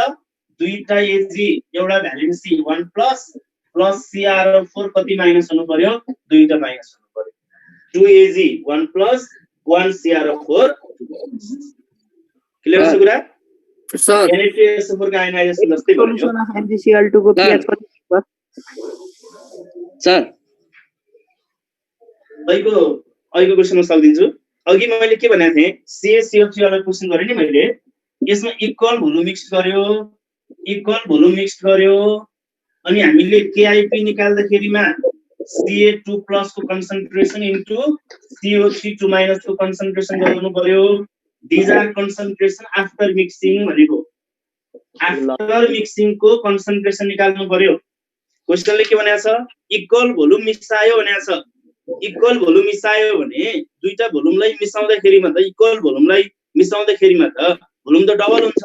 दुईटा Ag एउटा भ्यालेन्सी 1+ प्लस CrO4 कति माइनस हुनु पर्यो? दुईटा माइनस हुनु पर्यो। 2Ag 1+ 1 CrO4। क्लियर छ कुरा? सर Na2SO4 का आयोनाइजेसन जस्तै भयो। सोलुसन अफ MgCl2 को pH कति छ सर? अहिलेको क्वेशनमा सक्दिन्छु। अघि मैले के भनेको थिएँ, CaCO3 वाला क्वेशन गरे नि मैले। यसमा इक्वल भोल्युम मिक्स गर्यो अनि हामीले केआईपी निकाल्दाखेरिमा Ca2+ को कन्सन्ट्रेसन इन्टु CO3 2- को कन्सन्ट्रेसन गर्नु पर्यो। These are concentration after mixing भनेको। आफ्टर मिक्सिङ को कन्सन्ट्रेसन निकाल्नु पर्यो। क्वेशनले के भनेको छ? इक्वल भोल्युम मिसायो भनेको छ। इक्वल भोल्युम मिसायो भने दुईटा भोल्युमलाई मिसाउँदाखेरिमा त इक्वल भोल्युमलाई मिसाउँदाखेरिमा त भोल्युम त डबल हुन्छ।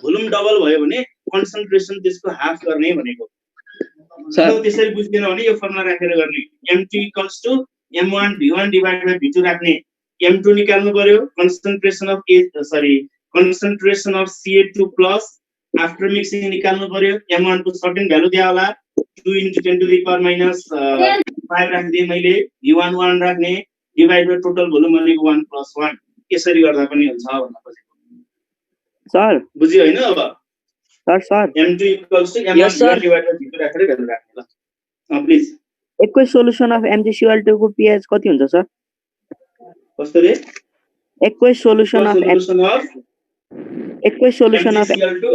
भोल्युम डबल भयो भने कन्सन्ट्रेसन त्यसको हाफ गर्ने भनेको। सर त्यसरी बुझ्दैन भने यो फर्मुला राखेर गर्ने। M2 = M1 V1 / V2 राख्ने। M2 निकाल्नु पर्यो, concentration of Ca2+ after mixing निकाल्नु पर्यो। M1 को सर्टेन भ्यालु दिया होला, 2 × 10⁻⁵ राख्दिए मैले। V1 1 राख्ने, डिभाइड बाइ टोटल भोल्युम भनेको 1 + 1। यसरी गर्दा पनि हुन्छ भन्न खोजेको। सर बुझ्यो हैन? अब sir M2 = M1 V1 / V2 राखेर भ्यालु राख्ने ल। प्लिज एककै सोलुसन अफ MgCl2 को pH कति हुन्छ सर? कस्तो रे aqueous solution of solution of MgCl2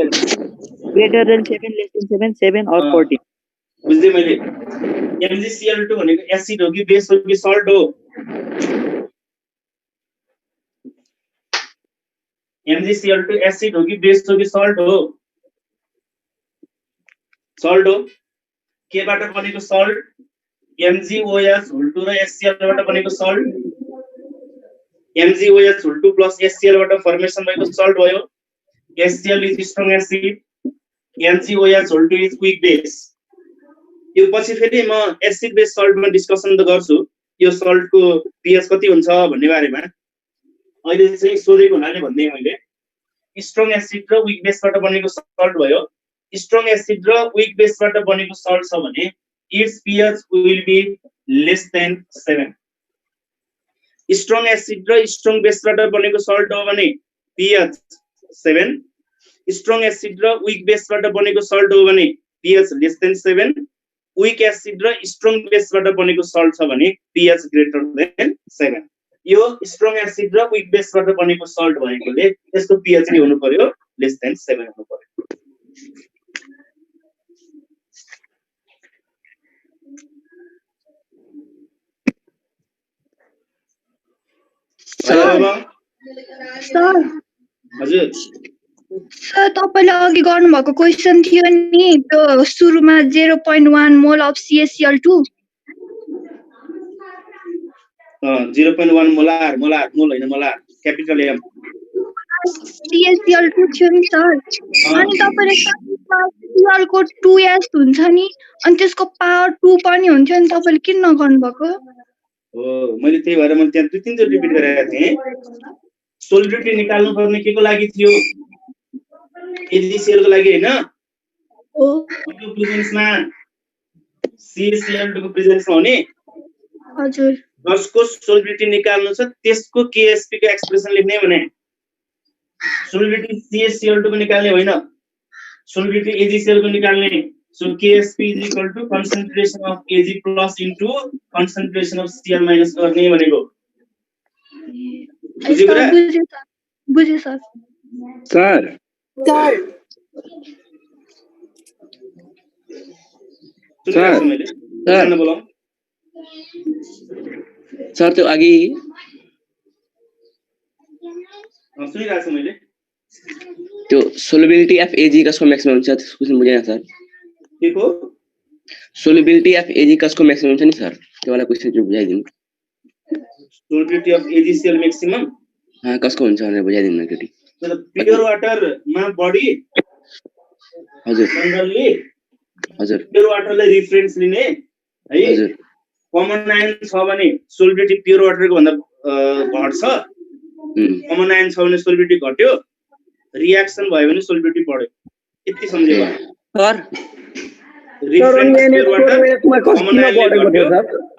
greater than 7, less than 7, 7 or 14. बुझ्दै मैले MgCl2 भनेको एसिड हो कि बेस हो कि सल्ट हो MgCl2 एसिड हो कि बेस हो कि सल्ट हो सल्ट हो केबाट बनेको सल्ट MgOH2 र HCl बाट बनेको सल्ट MgOH2 प्लस HCl बाट फर्मेसन भएको सल्ट भयो HCl is strong acid MgOH2 is quick base यो पछि फेरि म एसिड बेस सल्टमा डिस्कसन त गर्छु यो सल्टको pH कति हुन्छ भन्ने बारेमा अहिले चाहिँ सोधेको हुनाले भन्दै मैले स्ट्रङ एसिड र विक बेसबाट बनेको सल्ट भयो स्ट्रङ एसिड र विक बेसबाट बनेको सल्ट छ भने it's pH will be less than 7 strong acid र स्ट्रङ बेसबाट बनेको सल्ट हो भने pH 7 स्ट्रङ एसिड र विक बेसबाट बनेको सल्ट हो भने pH less than 7 weak acid र स्ट्रङ बेसबाट बनेको सल्ट छ भने pH greater than 7 यो स्ट्रङ एसिड र विक बेसबाट बनेको सल्ट भएकोले यसको pH के हुनु पर्यो लेस देन 7 हुनु पर्यो सर हजुर सर तपाईले अघि गर्नुभएको क्वेशन थियो नि त्यो सुरुमा 0.1 मोल अफ CaCl2 0.1 मोलार मोल हैन मोलार क्यापिटल एम CaCl2 थियो नि सर अनि तपाईले Cl को 2s हुन्छ नि अनि त्यसको पावर 2 पनि हुन्थ्यो अनि तपाईले किन नगर्नु भएको हो मैले त्यही भएर मैले त्यहाँ दुई तीन चोटि रिपिट गरेका थिए सोलिडिटी निकाल्नु पर्ने केको लागि थियो एजीसीएल को लागि हैन हो यो प्रेजेन्समा CaCl2 को प्रेजेन्समा हुने हजुर जसको सोलिडिटी निकाल्नु छ त्यसको केएसपी को एक्सप्रेसन लेख्ने भने सोलिडिटी CaCl2 को निकाल्ने होइन सोलिडिटी एजीसीएल को निकाल्ने so KSP is equal to concentration of Ag plus into concentration of Cl minus गर्ने भनेको बुझे सर सर सर त्यो अघि सुनिरहेको छु मैले त्यो सोलिबिलिटी अफ एजी कसको म्याक्सिमम हुन्छ त्यसको क्वेशन बुझेन सर के को सोलिबिलिटी अफ एजी कसको म्याक्सिमम हुन्छ नि सर त्यो वाला क्वेशन चाहिँ बुझाइदिनु सोलिबिलिटी अफ एजीसीएल म्याक्सिमम कसको हुन्छ भनेर बुझाइदिनु एकचोटि प्योर वाटर मा बडी हजुर जनरली हजुर प्योर वाटरलाई रेफरेन्स लिने है हजुर कमन आयन छ भने सोलिबिलिटी प्योर वाटरको भन्दा घट्छ कमन आयन छ भने सोलिबिलिटी घट्यो रिएक्सन भयो भने सोलिबिलिटी बढ्यो यति सम्झे सर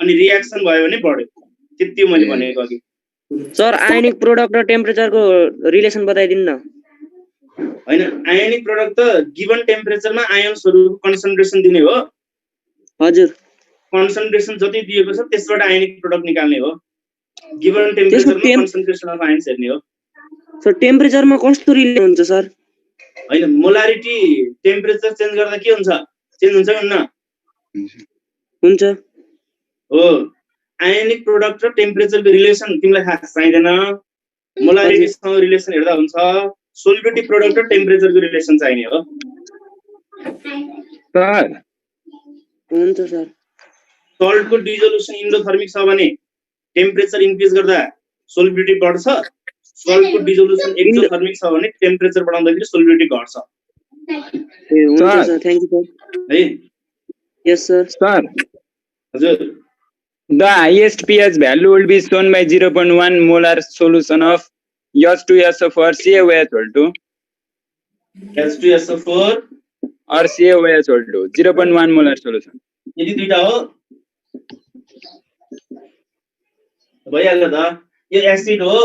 अनि रिएक्सन भयो भने बढ्यो त्यति मैले भनेको अघि सर आयनिक प्रोडक्ट र टेम्परेचरको रिलेसन बताइदिनु न हैन आयनिक प्रोडक्ट त गिवन टेम्परेचरमा आयन्सहरुको कन्सन्ट्रेसन दिने हो हजुर कन्सन्ट्रेसन जति दिएको छ त्यसबाट आयनिक प्रोडक्ट निकाल्ने हो गिवन टेम्परेचरमा कन्सन्ट्रेसन अफ आयन्स हेर्ने हो सर टेम्परेचरमा कस्तो रिलेसन हुन्छ सर हैन मोलारिटी टेम्परेचर चेन्ज गर्दा के हुन्छ चेन्ज हुन्छ कि हुन्न हुन्छ हो आयनिक प्रोडक्ट र टेम्परेचरको रिलेसन तिमीलाई खास चाहिदैन मोलारिटीसँग रिलेसन हेर्दा हुन्छ सोलिबिलिटी प्रोडक्ट र टेम्परेचरको रिलेसन चाहिने हो सर हुन्छ सर सल्टको डिजोल्युसन इन्डोथर्मिक छ भने टेम्परेचर इन्क्रिज गर्दा सोलिबिलिटी बढ्छ सल्टको डिजोल्युसन एक्सोथर्मिक छ भने टेम्परेचर बढाउँदाखेरि सोलिबिलिटी घट्छ ए हुन्छ सर थ्यांक यू सर है यस सर सर हजुर the highest pH value will be shown by 0.1 molar solution of H2SO4 CaOH2 H2SO4 or CaOH2 0.1 molar solution यदि दुईटा हो भइहाल्यो त यो एसिड हो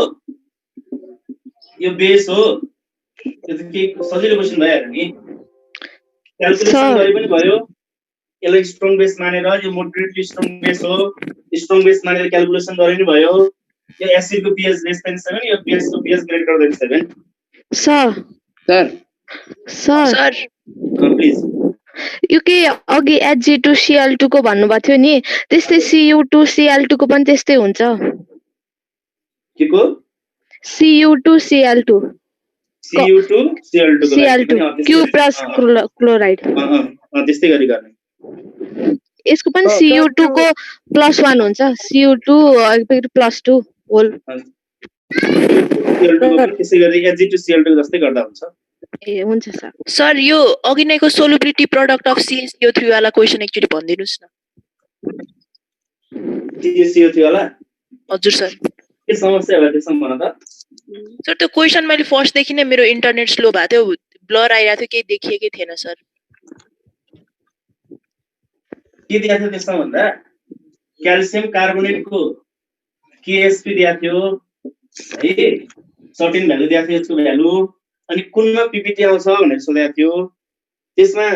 यो बेस हो यो त के सजिलो क्वेशन भइहाल्यो नि क्याल्कुलेसन गरे पनि भयो यसलाई स्ट्रङ बेस मानेर यो मोडरेटली स्ट्रङ बेस हो स्ट्रङ बेस मानेर क्याल्कुलेसन गरे नि भयो यो एसिड को pH लेस देन 7 यो बेस को pH greater than 7 sir sir sir sir please यो के अघि Hg2Cl2 को भन्नुभएको थियो नि त्यस्तै Cu2Cl2 को पनि त्यस्तै हुन्छ के को Cu2Cl2 Cu2 Cl2 को Cl2 Q प्लस क्लोराइड त्यस्तै गरी गर्ने यसको पनि Cu2 को +1 हुन्छ Cu2 +2 होल Cl2 को त्यसै गरी Hg2Cl2 जस्तै गर्दा हुन्छ ए हुन्छ सर सर यो अघि नैको सोलुबिलिटी प्रोडक्ट अफ CaCO3 वाला क्वेशन एकचोटि भनिदिनुस् न CaCO3 वाला हजुर सर के समस्या भयो त्यसमा भन त सर त्यो क्वेशन मैले फर्स्ट देखि नै मेरो इन्टरनेट स्लो भएको थियो ब्लर आइरहेको थियो केही देखिएकै थिएन सर के दिएको थियो त्यसमा भन्दा क्याल्सियम कार्बोनेटको KSP दिएको थियो है सर्टेन भ्यालु दिएको थियो यसको भ्यालु अनि कुनमा PPT आउँछ भनेर सोधेको थियो त्यसमा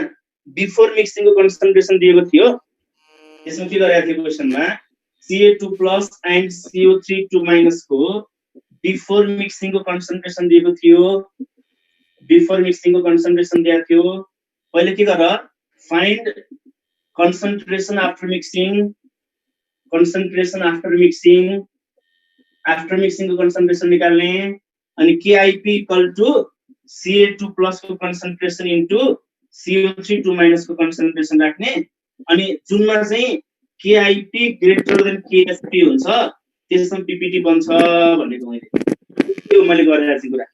बिफोर मिक्सिङको कन्सन्ट्रेसन दिएको थियो त्यसमा के गरेको थियो क्वेशनमा Ca2+ एन्ड CO3 को बिफोर मिक्सिङको कन्सन्ट्रेसन दिएको थियो बिफोर मिक्सिङको कन्सन्ट्रेसन दिएको थियो पहिले के गर फाइन्ड concentration after mixing को concentration निकाल्ने अनि KIP equal to Ca2+ को concentration into CO3 को concentration राख्ने अनि जुनमा चाहिँ KIP greater than KSP हुन्छ त्यसमा PPT बन्छ भनेको मैले गरेर चाहिँ कुरा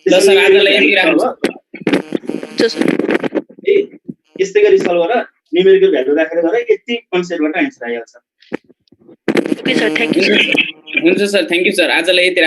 ल सर आजलाई यति राख्नु यस्तै गरी सल्भ गर न्युमेरिकल भ्यालु राखेर गरे यति कन्सेप्टबाट आन्सर आइहाल्छ ओके सर थ्यांक यू हुन्छ सर थ्यांक यू सर आजलाई यति